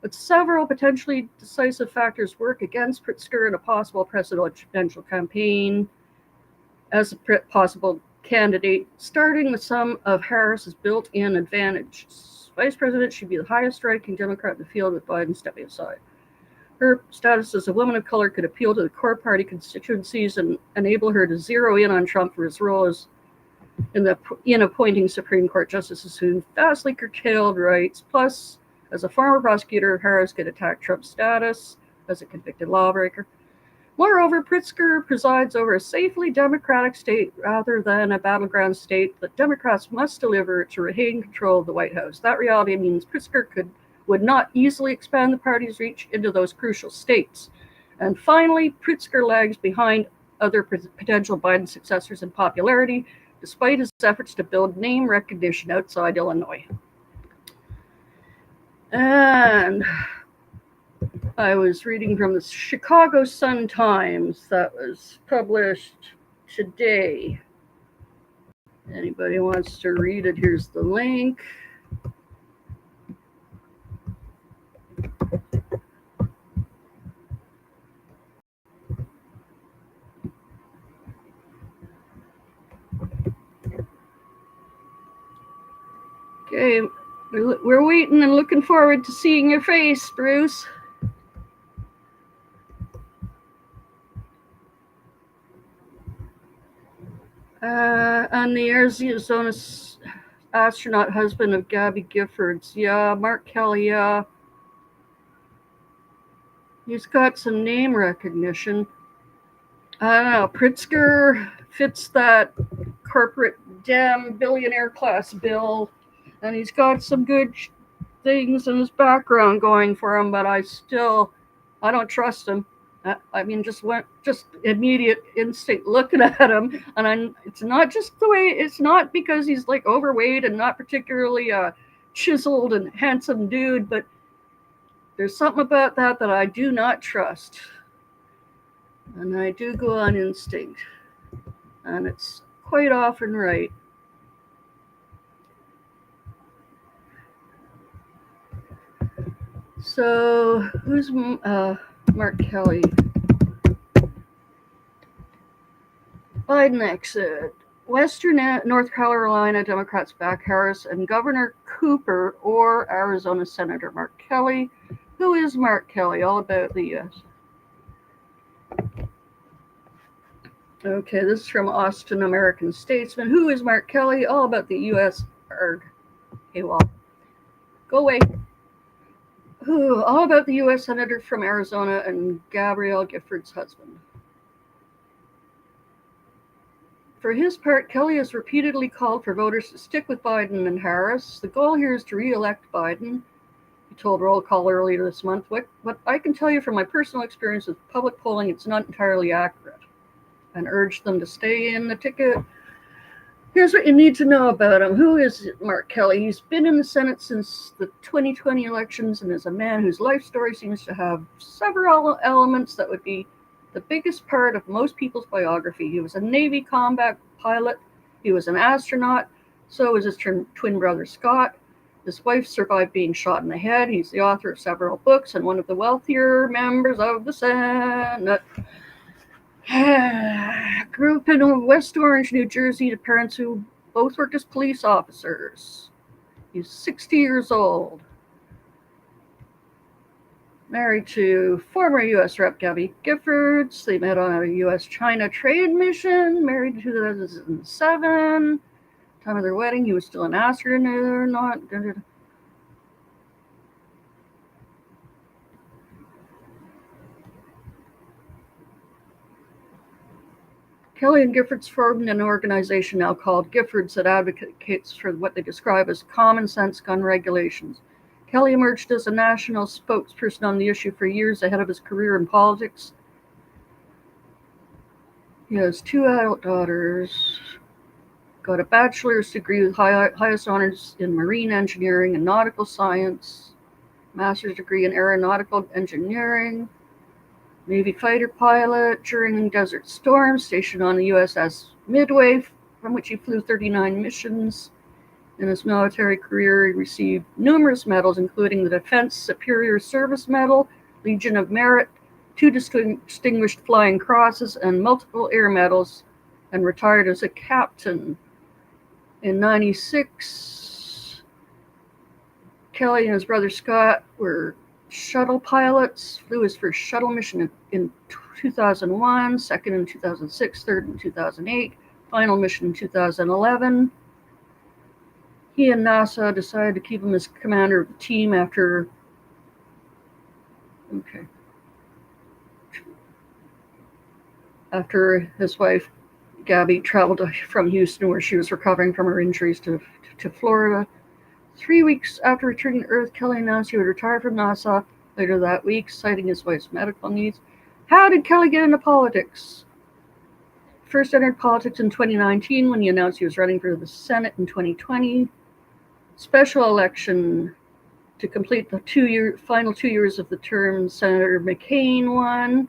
But several potentially decisive factors work against Pritzker in a possible presidential campaign as a possible candidate, starting with some of Harris's built-in advantages. Vice President should be the highest-ranking Democrat in the field, with Biden stepping aside. Her status as a woman of color could appeal to the core party constituencies and enable her to zero in on Trump for his role in appointing Supreme Court justices who vastly curtailed rights. Plus, as a former prosecutor, Harris could attack Trump's status as a convicted lawbreaker. Moreover, Pritzker presides over a safely Democratic state rather than a battleground state that Democrats must deliver to retain control of the White House. That reality means Pritzker would not easily expand the party's reach into those crucial states. And finally, Pritzker lags behind other potential Biden successors in popularity, despite his efforts to build name recognition outside Illinois. And I was reading from the Chicago Sun-Times that was published today. Anybody wants to read it, here's the link. Okay, we're waiting and looking forward to seeing your face, Bruce. And the Arizona astronaut husband of Gabby Giffords. Yeah, Mark Kelly, yeah. He's got some name recognition. I don't know, Pritzker fits that corporate Dem billionaire class bill, and he's got some good things in his background going for him, but I don't trust him. I mean, just immediate instinct looking at him, and it's not because he's like overweight and not particularly a chiseled and handsome dude, but there's something about that I do not trust, and I do go on instinct, and it's quite often right. So who's Mark Kelly? Biden exit. Western North Carolina Democrats back Harris and Governor Cooper or Arizona Senator Mark Kelly. Who is Mark Kelly? All about the U.S. Okay, this is from Austin American Statesman. Who is Mark Kelly? All about the U.S. Okay, well, go away. All about the U.S. Senator from Arizona and Gabrielle Giffords' husband. For his part, Kelly has repeatedly called for voters to stick with Biden and Harris. The goal here is to re-elect Biden. He told Roll Call earlier this month. What I can tell you from my personal experience with public polling, it's not entirely accurate, and urged them to stay in the ticket. Here's what you need to know about him. Who is Mark Kelly? He's been in the Senate since the 2020 elections and is a man whose life story seems to have several elements that would be the biggest part of most people's biography. He was a Navy combat pilot, He was an astronaut. So was his twin brother Scott. His wife survived being shot in the head. He's the author of several books and one of the wealthier members of the Senate. Grew up in West Orange, New Jersey, to parents who both worked as police officers. He's 60 years old. Married to former U.S. Rep. Gabby Giffords. They met on a U.S.-China trade mission. Married in 2007. Time of their wedding, he was still an astronaut or not. Kelly and Giffords formed an organization now called Giffords that advocates for what they describe as common sense gun regulations. Kelly emerged as a national spokesperson on the issue for years ahead of his career in politics. He has 2 adult daughters. Got a bachelor's degree with highest honors in marine engineering and nautical science. Master's degree in aeronautical engineering. Navy fighter pilot during Desert Storm, stationed on the USS Midway, from which he flew 39 missions. In his military career, he received numerous medals, including the Defense Superior Service Medal, Legion of Merit, 2 Distinguished Flying Crosses, and multiple air medals, and retired as a captain. In 1996, Kelly and his brother Scott were shuttle pilots, flew his first shuttle mission in 2001, second in 2006, third in 2008, final mission in 2011. He and NASA decided to keep him as commander of the team after his wife Gabby traveled from Houston, where she was recovering from her injuries, to Florida. 3 weeks after returning to Earth, Kelly announced he would retire from NASA later that week, citing his wife's medical needs. How did Kelly get into politics? First entered politics in 2019 when he announced he was running for the Senate in 2020. Special election to complete the final 2 years of the term, Senator McCain won.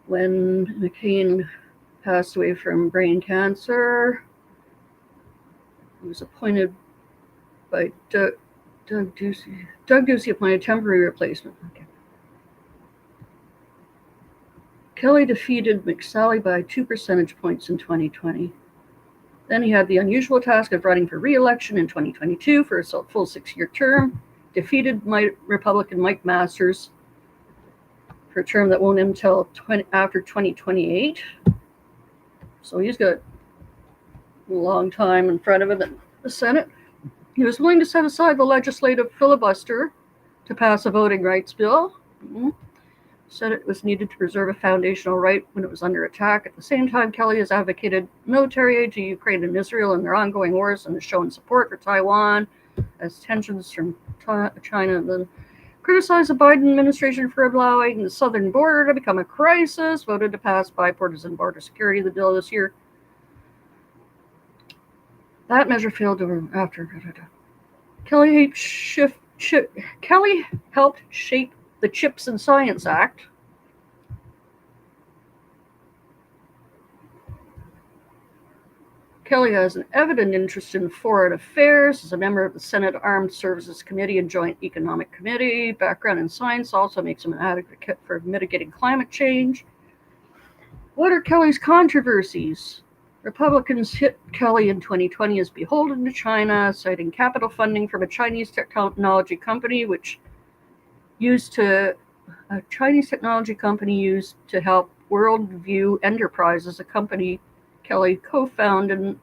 When McCain passed away from brain cancer, he was appointed by Doug Ducey. Doug Ducey appointed temporary replacement. Okay. Kelly defeated McSally by 2 percentage points in 2020. Then he had the unusual task of running for re-election in 2022 for a full 6-year term. Defeated Republican Mike Masters for a term that won't end until after 2028. So he's got a long time in front of him in the Senate. He was willing to set aside the legislative filibuster to pass a voting rights bill. Said it was needed to preserve a foundational right when it was under attack. At the same time, Kelly has advocated military aid to Ukraine and Israel in their ongoing wars and has shown support for Taiwan as tensions from China then criticized the Biden administration for allowing the southern border to become a crisis, voted to pass bipartisan border security the bill this year. That measure failed after. Kelly helped shape the CHIPS and Science Act. Kelly has an evident interest in foreign affairs, is a member of the Senate Armed Services Committee and Joint Economic Committee. Background in science also makes him an advocate for mitigating climate change. What are Kelly's controversies? Republicans hit Kelly in 2020 as beholden to China, citing capital funding from a Chinese technology company, a Chinese technology company used to help Worldview Enterprises, a company Kelly co-founded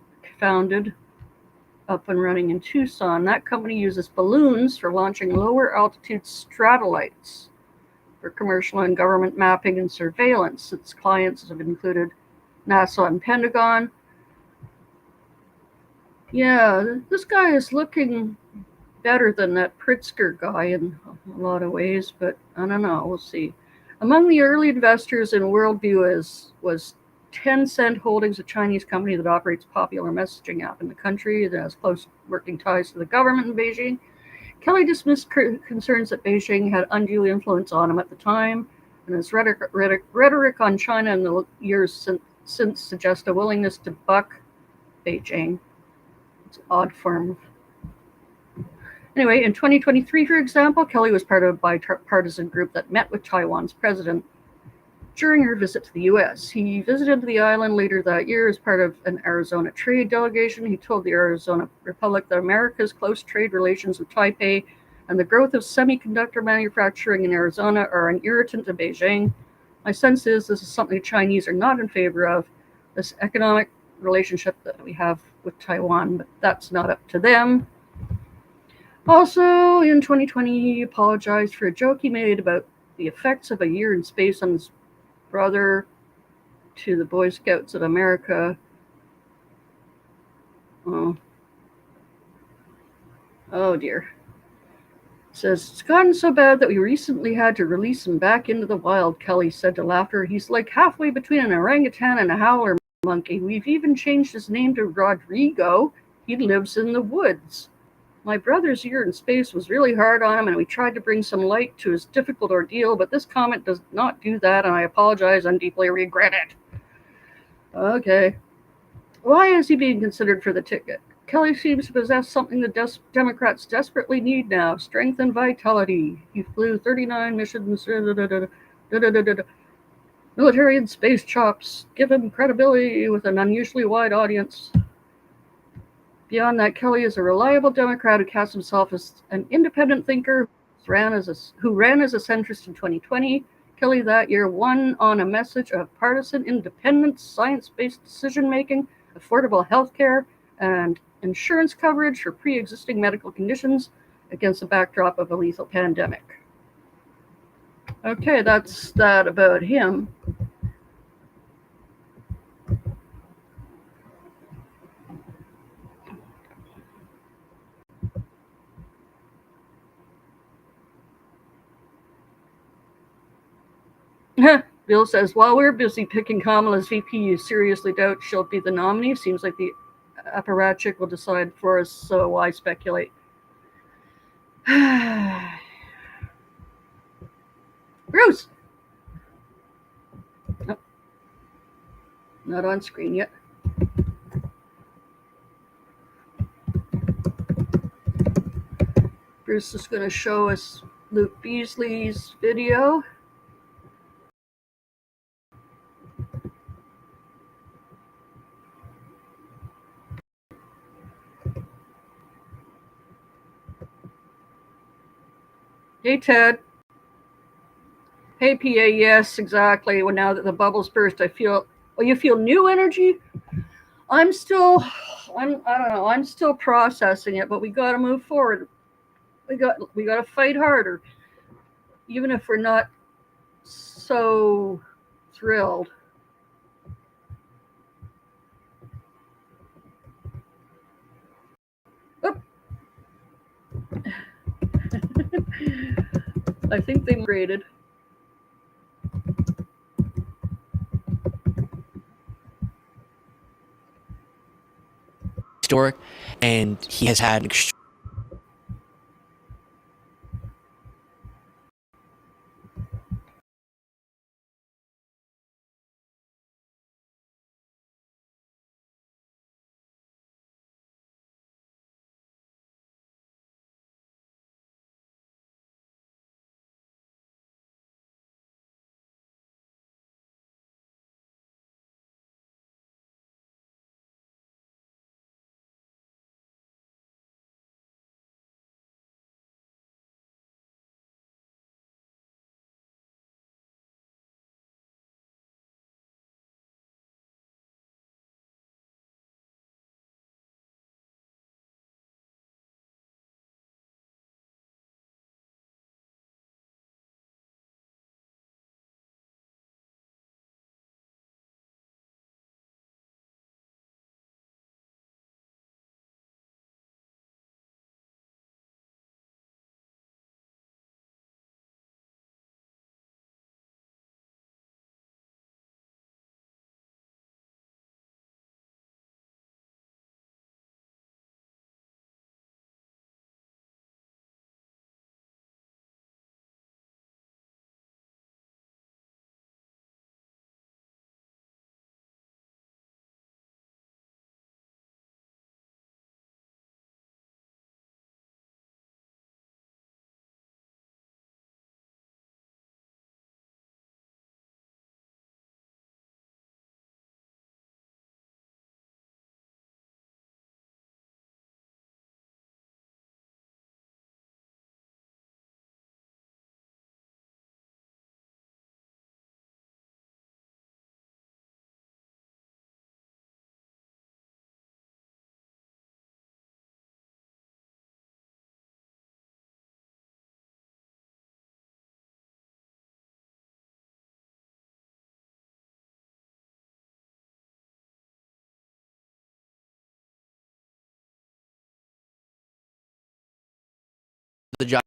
up and running in Tucson. That company uses balloons for launching lower altitude stratollates for commercial and government mapping and surveillance. Its clients have included NASA and Pentagon. Yeah, this guy is looking better than that Pritzker guy in a lot of ways, but I don't know. We'll see. Among the early investors in Worldview was Tencent Holdings, a Chinese company that operates a popular messaging app in the country that has close working ties to the government in Beijing. Kelly dismissed concerns that Beijing had undue influence on him at the time, and his rhetoric on China in the years since suggests a willingness to buck Beijing. It's an odd form. Anyway, in 2023, for example, Kelly was part of a bipartisan group that met with Taiwan's president during her visit to the U.S. He visited the island later that year as part of an Arizona trade delegation. He told the Arizona Republic that America's close trade relations with Taipei and the growth of semiconductor manufacturing in Arizona are an irritant to Beijing. My sense is this is something the Chinese are not in favor of, this economic relationship that we have with Taiwan, but that's not up to them. Also, in 2020, he apologized for a joke he made about the effects of a year in space on his brother to the Boy Scouts of America. Oh dear. It says, it's gotten so bad that we recently had to release him back into the wild, Kelly said to Laughter. He's like halfway between an orangutan and a howler monkey. We've even changed his name to Rodrigo. He lives in the woods. My brother's year in space was really hard on him, and we tried to bring some light to his difficult ordeal, but this comment does not do that, and I apologize and deeply regret it. Okay. Why is he being considered for the ticket? Kelly seems to possess something the Democrats desperately need now, strength and vitality. He flew 39 missions, military and space chops, give him credibility with an unusually wide audience. Beyond that, Kelly is a reliable Democrat who casts himself as an independent thinker who ran as a centrist in 2020. Kelly that year won on a message of partisan independence, science-based decision-making, affordable health care, and insurance coverage for pre-existing medical conditions against the backdrop of a lethal pandemic. Okay, that's that about him. Bill says, while we're busy picking Kamala's VP, you seriously doubt she'll be the nominee? Seems like the apparatchik will decide for us, so why speculate? Bruce! Nope. Not on screen yet. Bruce is going to show us Luke Beasley's video. Hey, Ted. Hey, PA. Yes, exactly. Well, now that the bubbles burst, I feel. Well, you feel new energy? I don't know. I'm still processing it, but we got to move forward. We got to fight harder, even if we're not so thrilled. I think they migrated. Historic, and he has had the job.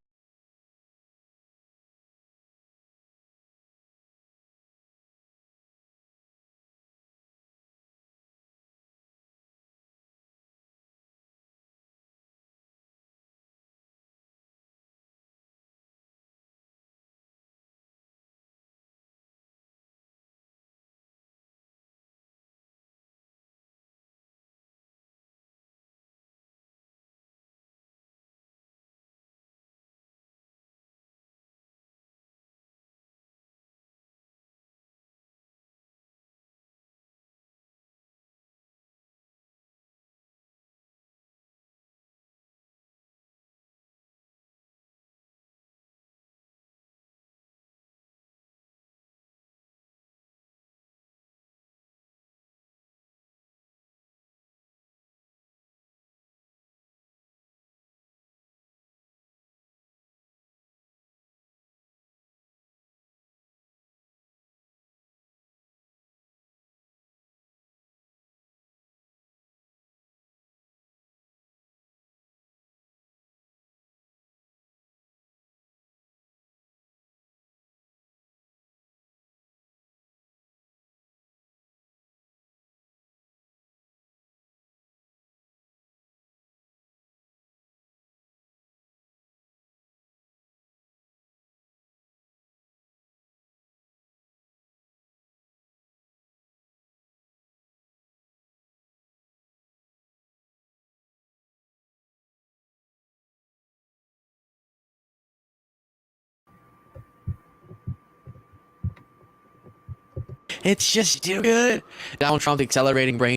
It's just too good. Donald Trump's accelerating brain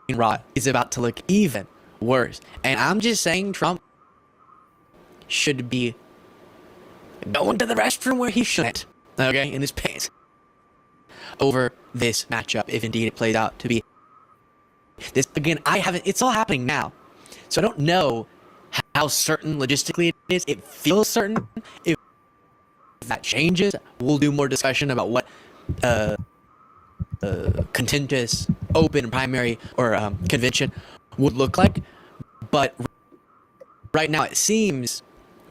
rot is about to look even worse. And I'm just saying Trump should be going to the restroom where he shouldn't. Okay? In his pants. Over this matchup, if indeed it plays out to be this. Again, it's all happening now. So I don't know how certain logistically it is. It feels certain. If that changes, we'll do more discussion about what contentious open primary or convention would look like. But right now it seems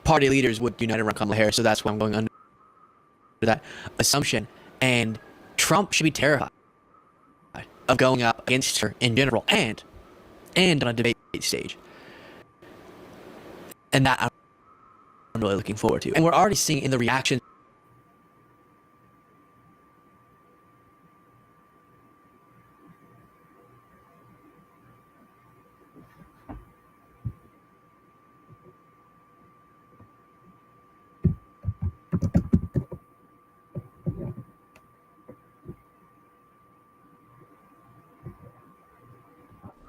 party leaders would unite around Kamala Harris, so that's why I'm going under that assumption. And Trump should be terrified of going up against her in general and on a debate stage. And that I'm really looking forward to. And we're already seeing in the reaction.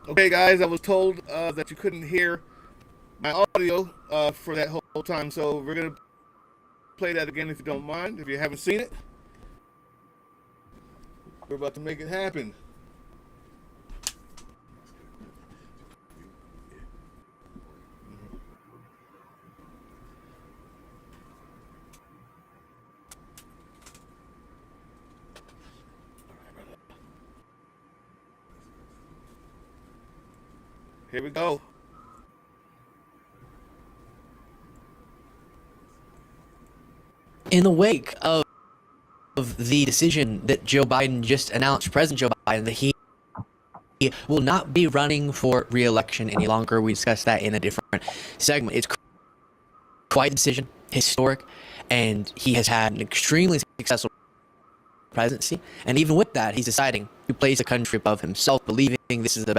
Okay, guys, I was told that you couldn't hear my audio for that whole time, so we're going to play that again if you don't mind, if you haven't seen it. We're about to make it happen. Here we go. In the wake of the decision that Joe Biden just announced, President Joe Biden, that he will not be running for re-election any longer. We discussed that in a different segment. It's quite a decision, historic, and he has had an extremely successful presidency. And even with that, he's deciding to place the country above himself, believing this is the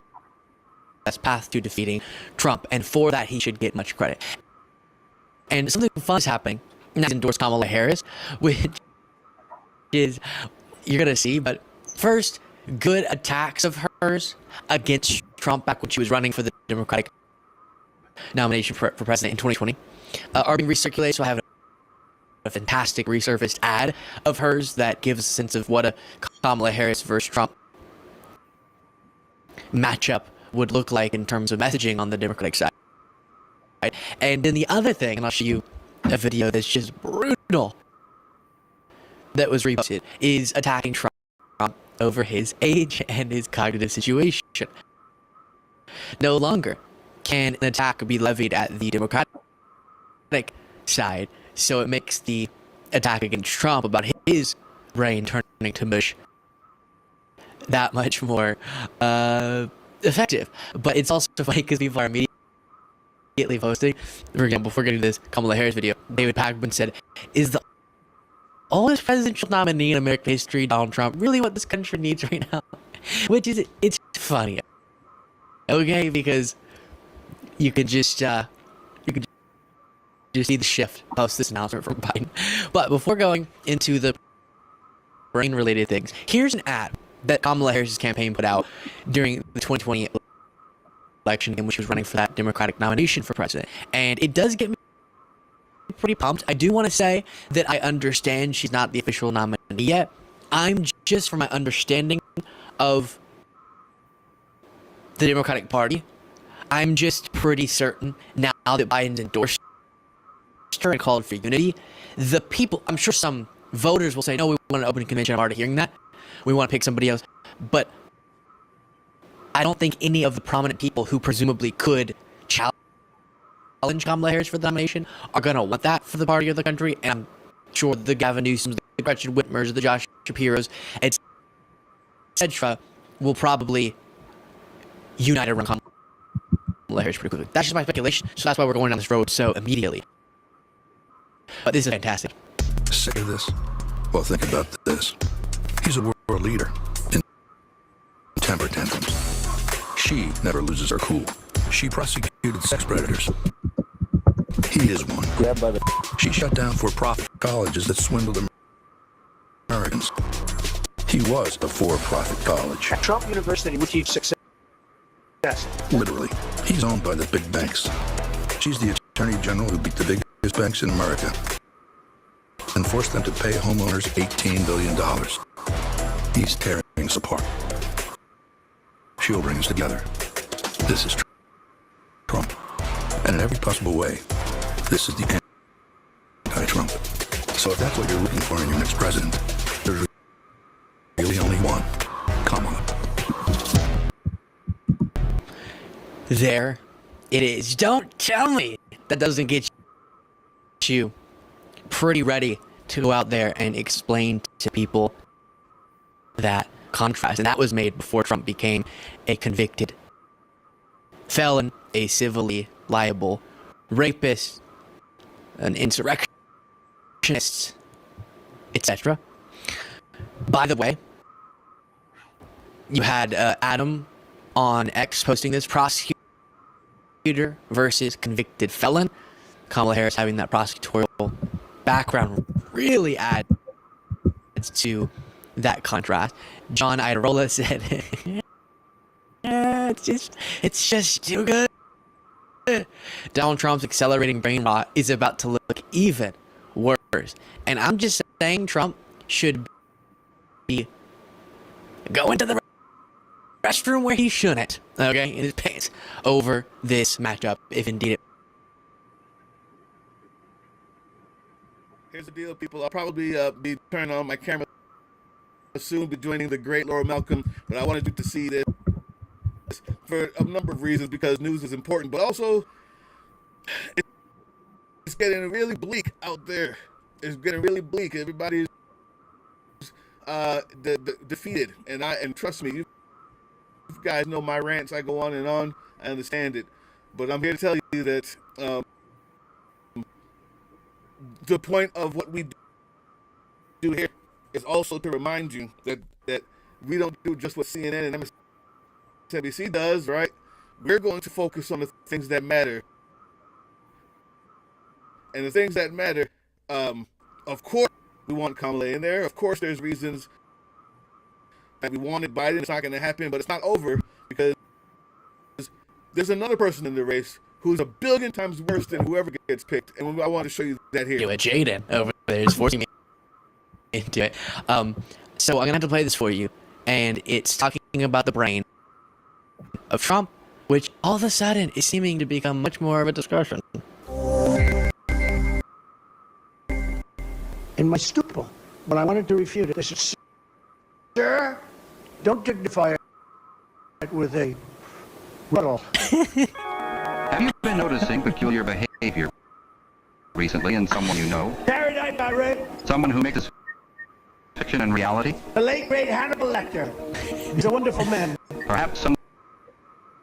best path to defeating Trump. And for that, he should get much credit. And something fun is happening. And that's endorsed Kamala Harris, which is, you're going to see. But first, good attacks of hers against Trump back when she was running for the Democratic nomination for president in 2020 are being recirculated. So I have a fantastic resurfaced ad of hers that gives a sense of what a Kamala Harris versus Trump matchup would look like in terms of messaging on the Democratic side. Right? And then the other thing, and I'll show you a video that's just brutal, that was reposted, is attacking Trump over his age and his cognitive situation. No longer can an attack be levied at the Democratic side, so it makes the attack against Trump about his brain turning to mush that much more effective. But it's also funny because people are immediately posting. For example, before getting this Kamala Harris video, David Pakman said, "Is the oldest presidential nominee in American history, Donald Trump, really what this country needs right now?" Which is, it's funny, okay, because you could just see the shift post this announcement from Biden. But before going into the brain-related things, here's an ad that Kamala Harris's campaign put out during the 2020 election in which she was running for that Democratic nomination for president. And it does get me pretty pumped. I do want to say that I understand she's not the official nominee yet. I'm just, from my understanding of the Democratic Party, I'm just pretty certain now that Biden's endorsed her and called for unity. The people, I'm sure some voters will say, no, we want an open convention. I'm already hearing that. We want to pick somebody else. But I don't think any of the prominent people who presumably could challenge Kamala Harris for the nomination are going to want that for the party or the country. And I'm sure the Gavin Newsoms, the Gretchen Whitmers, the Josh Shapiros, etc. will probably unite around Kamala Harris pretty quickly. That's just my speculation, so that's why we're going down this road so immediately. But this is fantastic. Sick of this? Well, think about this. He's a world leader in temper tantrums. She never loses her cool. She prosecuted sex predators. He is one. She shut down for-profit colleges that swindled Americans. He was a for-profit college. At Trump University, we teach success. Literally. He's owned by the big banks. She's the attorney general who beat the biggest banks in America and forced them to pay homeowners $18 billion. He's tearing us apart. She'll bring us together. This is Trump. And in every possible way, this is the anti-Trump. So if that's what you're looking for in your next president, there's really only one. Kamala. There it is. Don't tell me that doesn't get you pretty ready to go out there and explain to people that contrast. And that was made before Trump became a convicted felon, a civilly liable rapist, an insurrectionist, etc. By the way, you had Adam on X posting this, prosecutor versus convicted felon. Kamala Harris having that prosecutorial background really adds to that contrast. John Idarola said, it's just too good. Donald Trump's accelerating brain rot is about to look even worse. And I'm just saying Trump should be going to the restroom where he shouldn't, okay, in his pants, over this matchup, if indeed it. Here's the deal, people. I'll probably be turning on my camera soon, be joining the great Laura Malcolm, but I wanted you to see this for a number of reasons, because news is important, but also it's getting really bleak out there. It's getting really bleak. Everybody's defeated, and trust me, you guys know my rants. I go on and on. I understand it, but I'm here to tell you that the point of what we do here is also to remind you that we don't do just what CNN and MSNBC does, right? We're going to focus on the things that matter. And the things that matter, of course, we want Kamala in there. Of course, there's reasons that we wanted Biden. It's not going to happen, but it's not over, because there's another person in the race who's a billion times worse than whoever gets picked. And I want to show you that here. Jaden over there is forcing me into it. So I'm going to have to play this for you. And it's talking about the brain of Trump, which all of a sudden is seeming to become much more of a discussion. In my stupor, when I wanted to refute it, they said, "Sir, don't dignify it with a rebuttal." Have you been noticing peculiar behavior recently in someone you know? Fahrenheit by Ray, Someone who mixes fiction and reality? the late great Hannibal Lecter. He's a wonderful man. Perhaps someone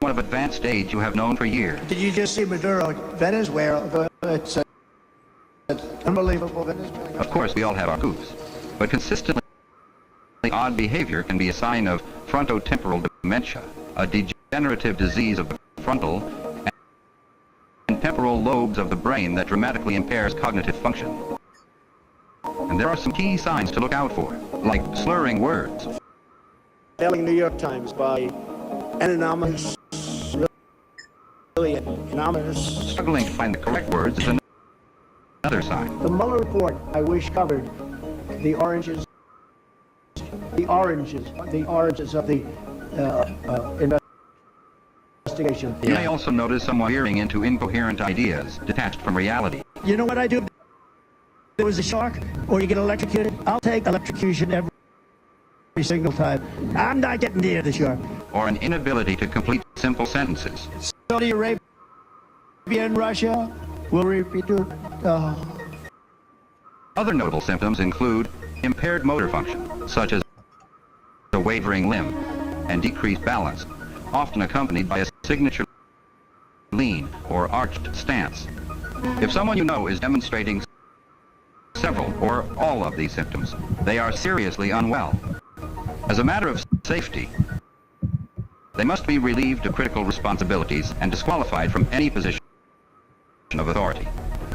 of advanced age you have known for years? Did you just see Maduro? Venezuela. It's unbelievable. Venezuela. Of course, we all have our goofs, but consistently odd behavior can be a sign of frontotemporal dementia, a degenerative disease of the frontal and temporal lobes of the brain that dramatically impairs cognitive function. And there are some key signs to look out for, like slurring words. Daily New York Times by an anonymous, really anonymous. Struggling to find the correct words is another sign. The Mueller report, I wish, covered the oranges of the investigation. You may also notice someone veering into incoherent ideas, detached from reality. You know what I do? There was a shark, or you get electrocuted. I'll take electrocution every single time. I'm not getting near the shark. Or an inability to complete simple sentences. Saudi Arabia and Russia will repeat it. Other notable symptoms include impaired motor function, such as a wavering limb and decreased balance, often accompanied by a signature lean or arched stance. If someone you know is demonstrating several or all of these symptoms, they are seriously unwell. As a matter of safety, they must be relieved of critical responsibilities and disqualified from any position of authority.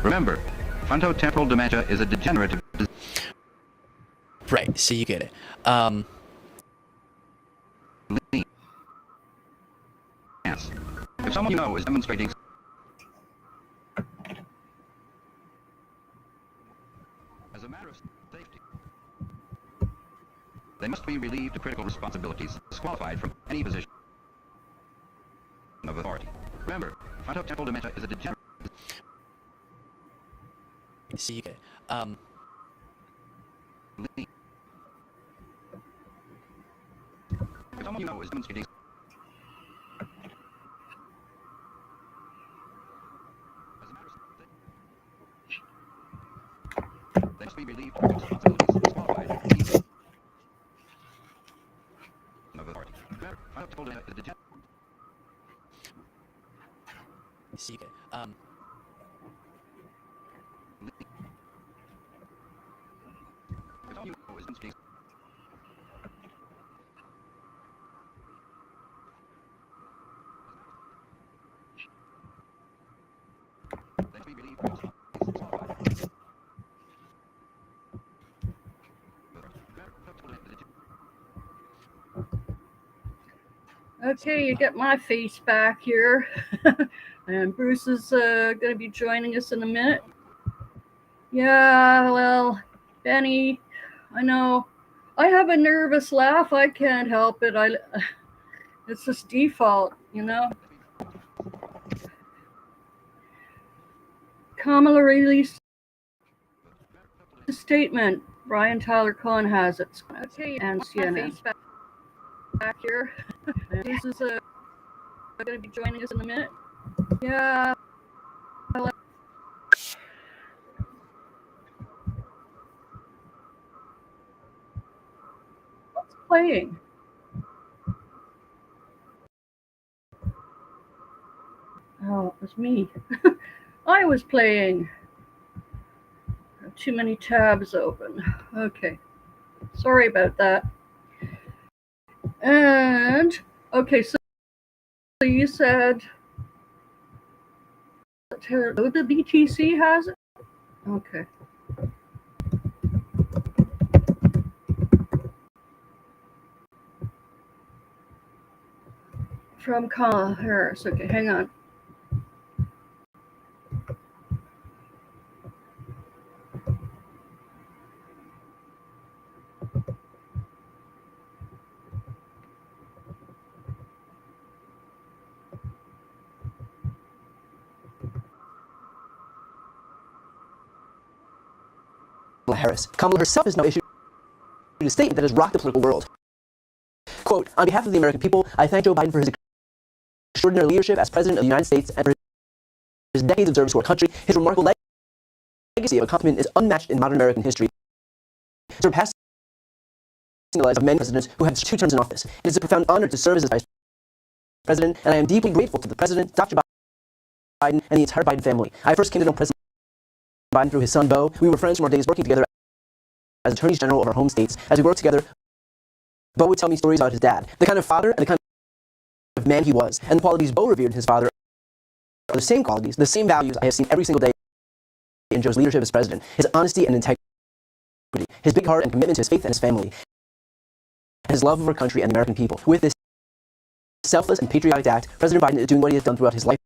Remember, frontotemporal dementia is a degenerative disease. Right, so you get it. Lean. Yes. If someone you know is demonstrating as a matter of safety, they must be relieved of critical responsibilities, disqualified from any position of authority. Remember, frontotemporal dementia is a degenerative. So you get it. Lean. If someone you know is demonstrating as a matter of safety, they must be relieved of responsibilities, disqualified from any position of authority. Remember, frontotemporal dementia is a degenerative. So you get it. If someone you know is demonstrating they must be relieved of responsibilities, disqualified from any position of authority. Remember, frontotemporal dementia is a Okay, you get my face back here. And Bruce is going to be joining us in a minute. Yeah, well, Benny, I know. I have a nervous laugh. I can't help it. It's just default, you know. Kamala released a statement. Brian Tyler Cohen has it. Okay, and CNN. Back here. This is going to be joining us in a minute. Yeah. What's playing? Oh, it was me. I was playing. Too many tabs open. Okay. Sorry about that. And, okay, so you said the BTC has it? Okay. From Kamala Harris. Okay, hang on. Harris. Kamala herself has now issued a statement that has rocked the political world. Quote, on behalf of the American people, I thank Joe Biden for his extraordinary leadership as President of the United States and for his decades of service to our country, his remarkable legacy of accomplishment is unmatched in modern American history, surpassing the lives of many presidents who have 2 terms in office. It is a profound honor to serve as his vice president, and I am deeply grateful to the president, Dr. Biden, and the entire Biden family. I first came to know President Biden through his son, Beau. We were friends from our days working together as attorneys general of our home states. As we worked together, Beau would tell me stories about his dad, the kind of father and the kind of man he was, and the qualities Beau revered in his father are the same qualities, the same values I have seen every single day in Joe's leadership as president. His honesty and integrity, his big heart and commitment to his faith and his family, and his love of our country and the American people. With this selfless and patriotic act, President Biden is doing what he has done throughout his life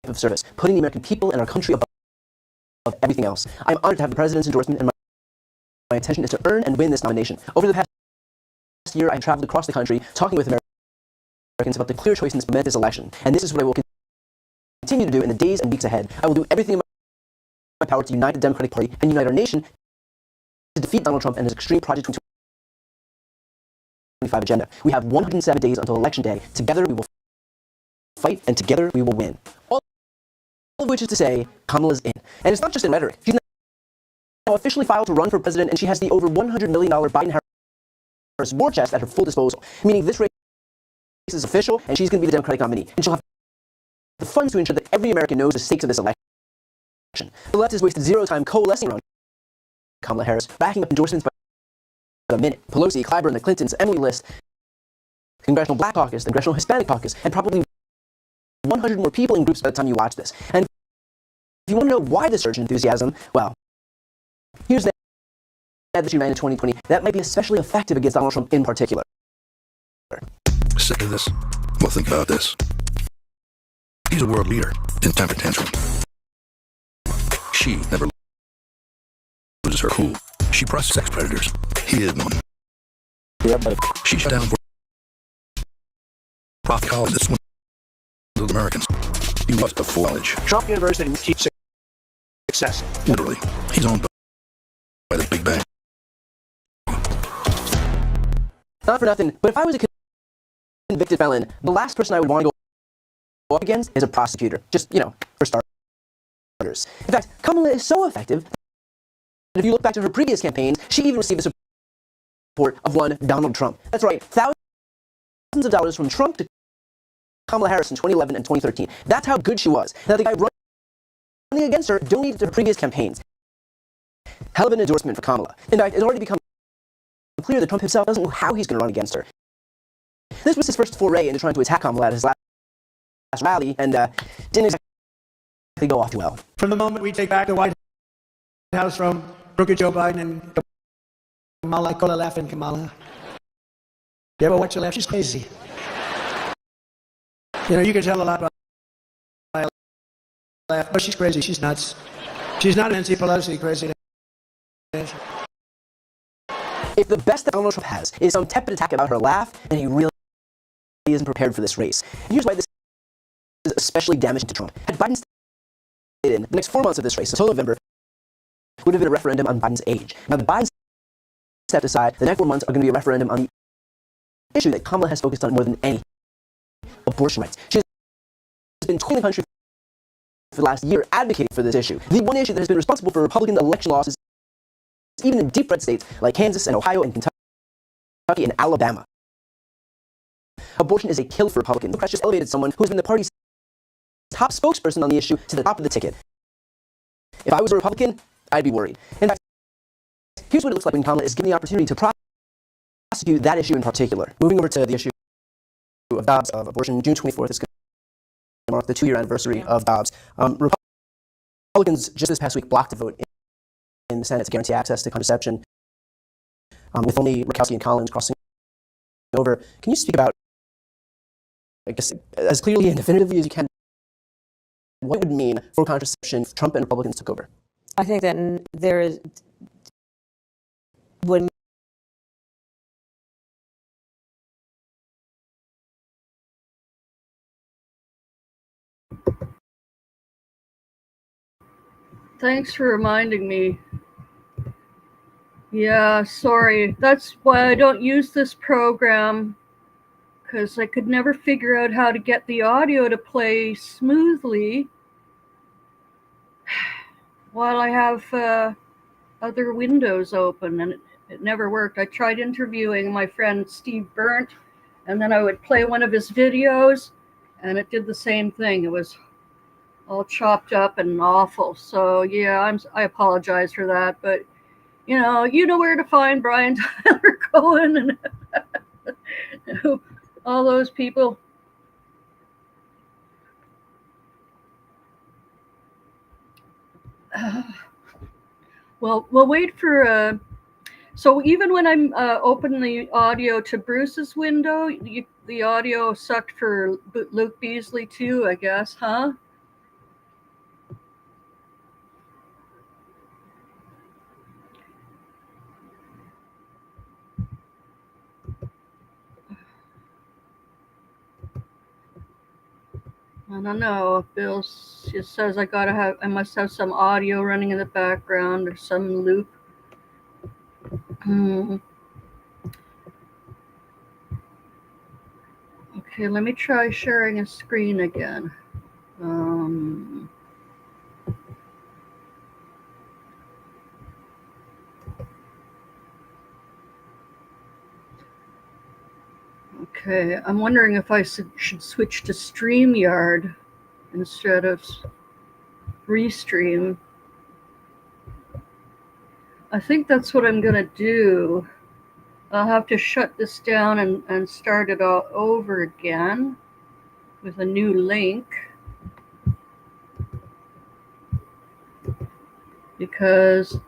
of service, putting the American people and our country above everything else. I am honored to have the president's endorsement, and my intention is to earn and win this nomination. Over the past year, I have traveled across the country talking with Americans about the clear choice in this momentous election, and this is what I will continue to do in the days and weeks ahead. I will do everything in my power to unite the Democratic Party and unite our nation to defeat Donald Trump and his extreme Project 2025 agenda. We have 107 days until Election Day. Together we will fight, and together we will win. All of which is to say, Kamala's in. And it's not just in rhetoric. She's now officially filed to run for president, and she has the over $100 million Biden-Harris war chest at her full disposal, meaning this race is official, and she's going to be the Democratic nominee. And she'll have the funds to ensure that every American knows the stakes of this election. The left has wasted zero time coalescing around Kamala Harris, backing up endorsements by the minute. Pelosi, Clyburn, the Clintons, Emily List, Congressional Black Caucus, the Congressional Hispanic Caucus, and probably 100 more people in groups by the time you watch this. And if you want to know why this surge in enthusiasm, well, here's the ad that she ran in 2020 that might be especially effective against Donald Trump in particular. Sick of this? Well, think about this. He's a world leader in temper tantrum. She never loses her cool. She processes sex predators. He is one. She shut down profit colleges with Americans. He loves the full knowledge. Trump University teaches success. Literally. He's owned by the Big Bang. Not for nothing, but if I was a convicted felon, the last person I would want to go up against is a prosecutor. Just, for starters. In fact, Kamala is so effective that if you look back to her previous campaigns, she even received the support of one Donald Trump. That's right, thousands of dollars from Trump to Kamala Harris in 2011 and 2013. That's how good she was. Now, the guy running against her donated to her previous campaigns. Hell of an endorsement for Kamala. In fact, it's already become clear that Trump himself doesn't know how he's going to run against her. This was his first foray into trying to attack Kamala at his last rally, and didn't exactly go off too well. From the moment we take back the White House from crooked Joe Biden and Kamala, I call her laughing Kamala. You ever watch her laugh? She's crazy. You can tell a lot by a laugh, but she's crazy. She's nuts. She's not Nancy Pelosi crazy. If the best that Donald Trump has is some tepid attack about her laugh, then he really isn't prepared for this race. And here's why this is especially damaging to Trump. Had Biden stayed in, the next 4 months of this race, until November, would have been a referendum on Biden's age. Now, the Biden stepped aside, the next 4 months are going to be a referendum on the issue that Kamala has focused on more than any: abortion rights. She has been touring the country for the last year advocating for this issue. The one issue that has been responsible for Republican election losses, even in deep red states like Kansas and Ohio and Kentucky and Alabama. Abortion is a kill for Republicans. The press just elevated someone who has been the party's top spokesperson on the issue to the top of the ticket. If I was a Republican, I'd be worried. In fact, here's what it looks like when Kamala is given the opportunity to prosecute that issue in particular. Moving over to the issue of Dobbs, of abortion, June 24th is going to mark the 2-year anniversary of Dobbs. Republicans just this past week blocked a vote in the Senate to guarantee access to contraception, with only Murkowski and Collins crossing over. Can you speak about, I guess, as clearly and definitively as you can, what it would mean for contraception if Trump and Republicans took over? I think that there is, when Thanks for reminding me. Yeah, sorry. That's why I don't use this program, because I could never figure out how to get the audio to play smoothly. while I have other windows open, and it never worked. I tried interviewing my friend Steve Burnt, and then I would play one of his videos, and it did the same thing. It was all chopped up and awful. So yeah, I apologize for that, but you know where to find Brian Tyler Cohen and all those people. Well, we'll wait for. So even when I'm open the audio to Bruce's window, the audio sucked for Luke Beasley too, I guess, huh? I don't know. Bill just says I must have some audio running in the background or some loop. Hmm. Okay, let me try sharing a screen again. Um, okay, I'm wondering if I should switch to StreamYard instead of Restream. I think that's what I'm gonna do. I'll have to shut this down and start it all over again with a new link, because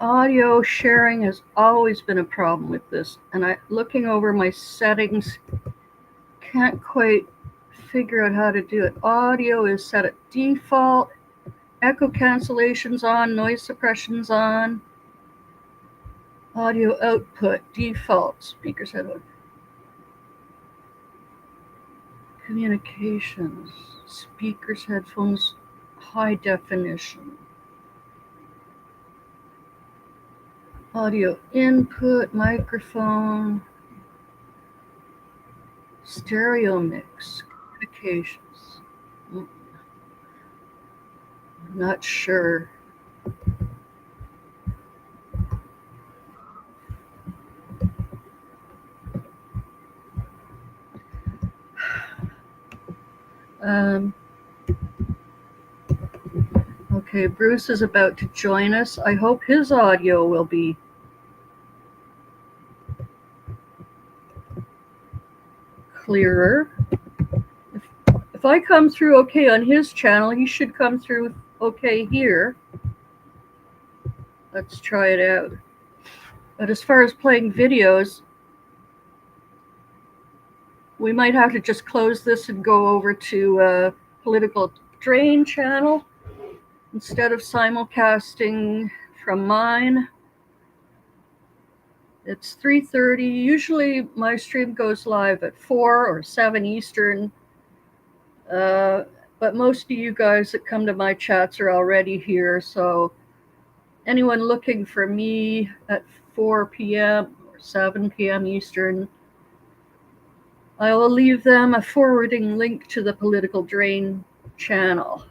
audio sharing has always been a problem with this, and looking over my settings, can't quite figure out how to do it. Audio is set at default, echo cancellation's on, noise suppression's on, audio output default, speakers headphone, communications, speakers headphones, high definition, audio input, microphone, stereo mix, communications. Not sure. Um, okay, Bruce is about to join us. I hope his audio will be clearer. If I come through okay on his channel, he should come through okay here. Let's try it out. But as far as playing videos, we might have to just close this and go over to Political Drain channel instead of simulcasting from mine. It's 3:30. Usually my stream goes live at 4 or 7 Eastern. But most of you guys that come to my chats are already here. So anyone looking for me at 4 p.m. or 7 p.m. Eastern, I will leave them a forwarding link to the Political Drain channel.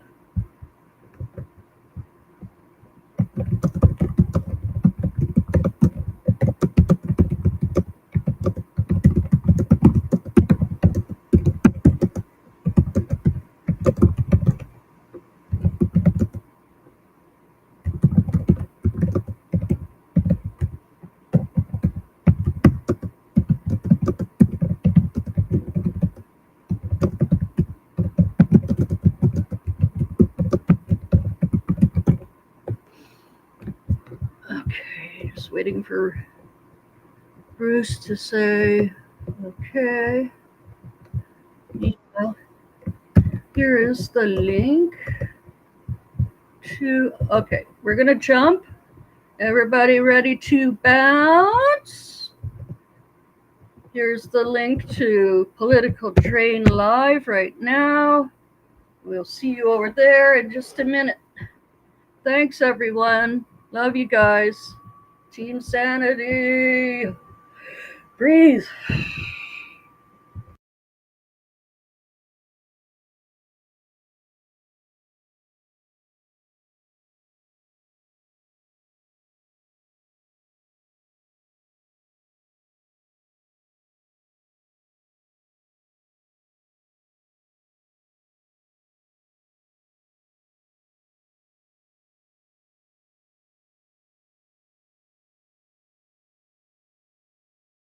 Okay, just waiting for Bruce to say, okay. Yeah. Here is the link to, okay, we're gonna jump. Everybody ready to bounce? Here's the link to Political Drain Live right now. We'll see you over there in just a minute. Thanks, everyone. Love you guys. Team Sanity. Breathe.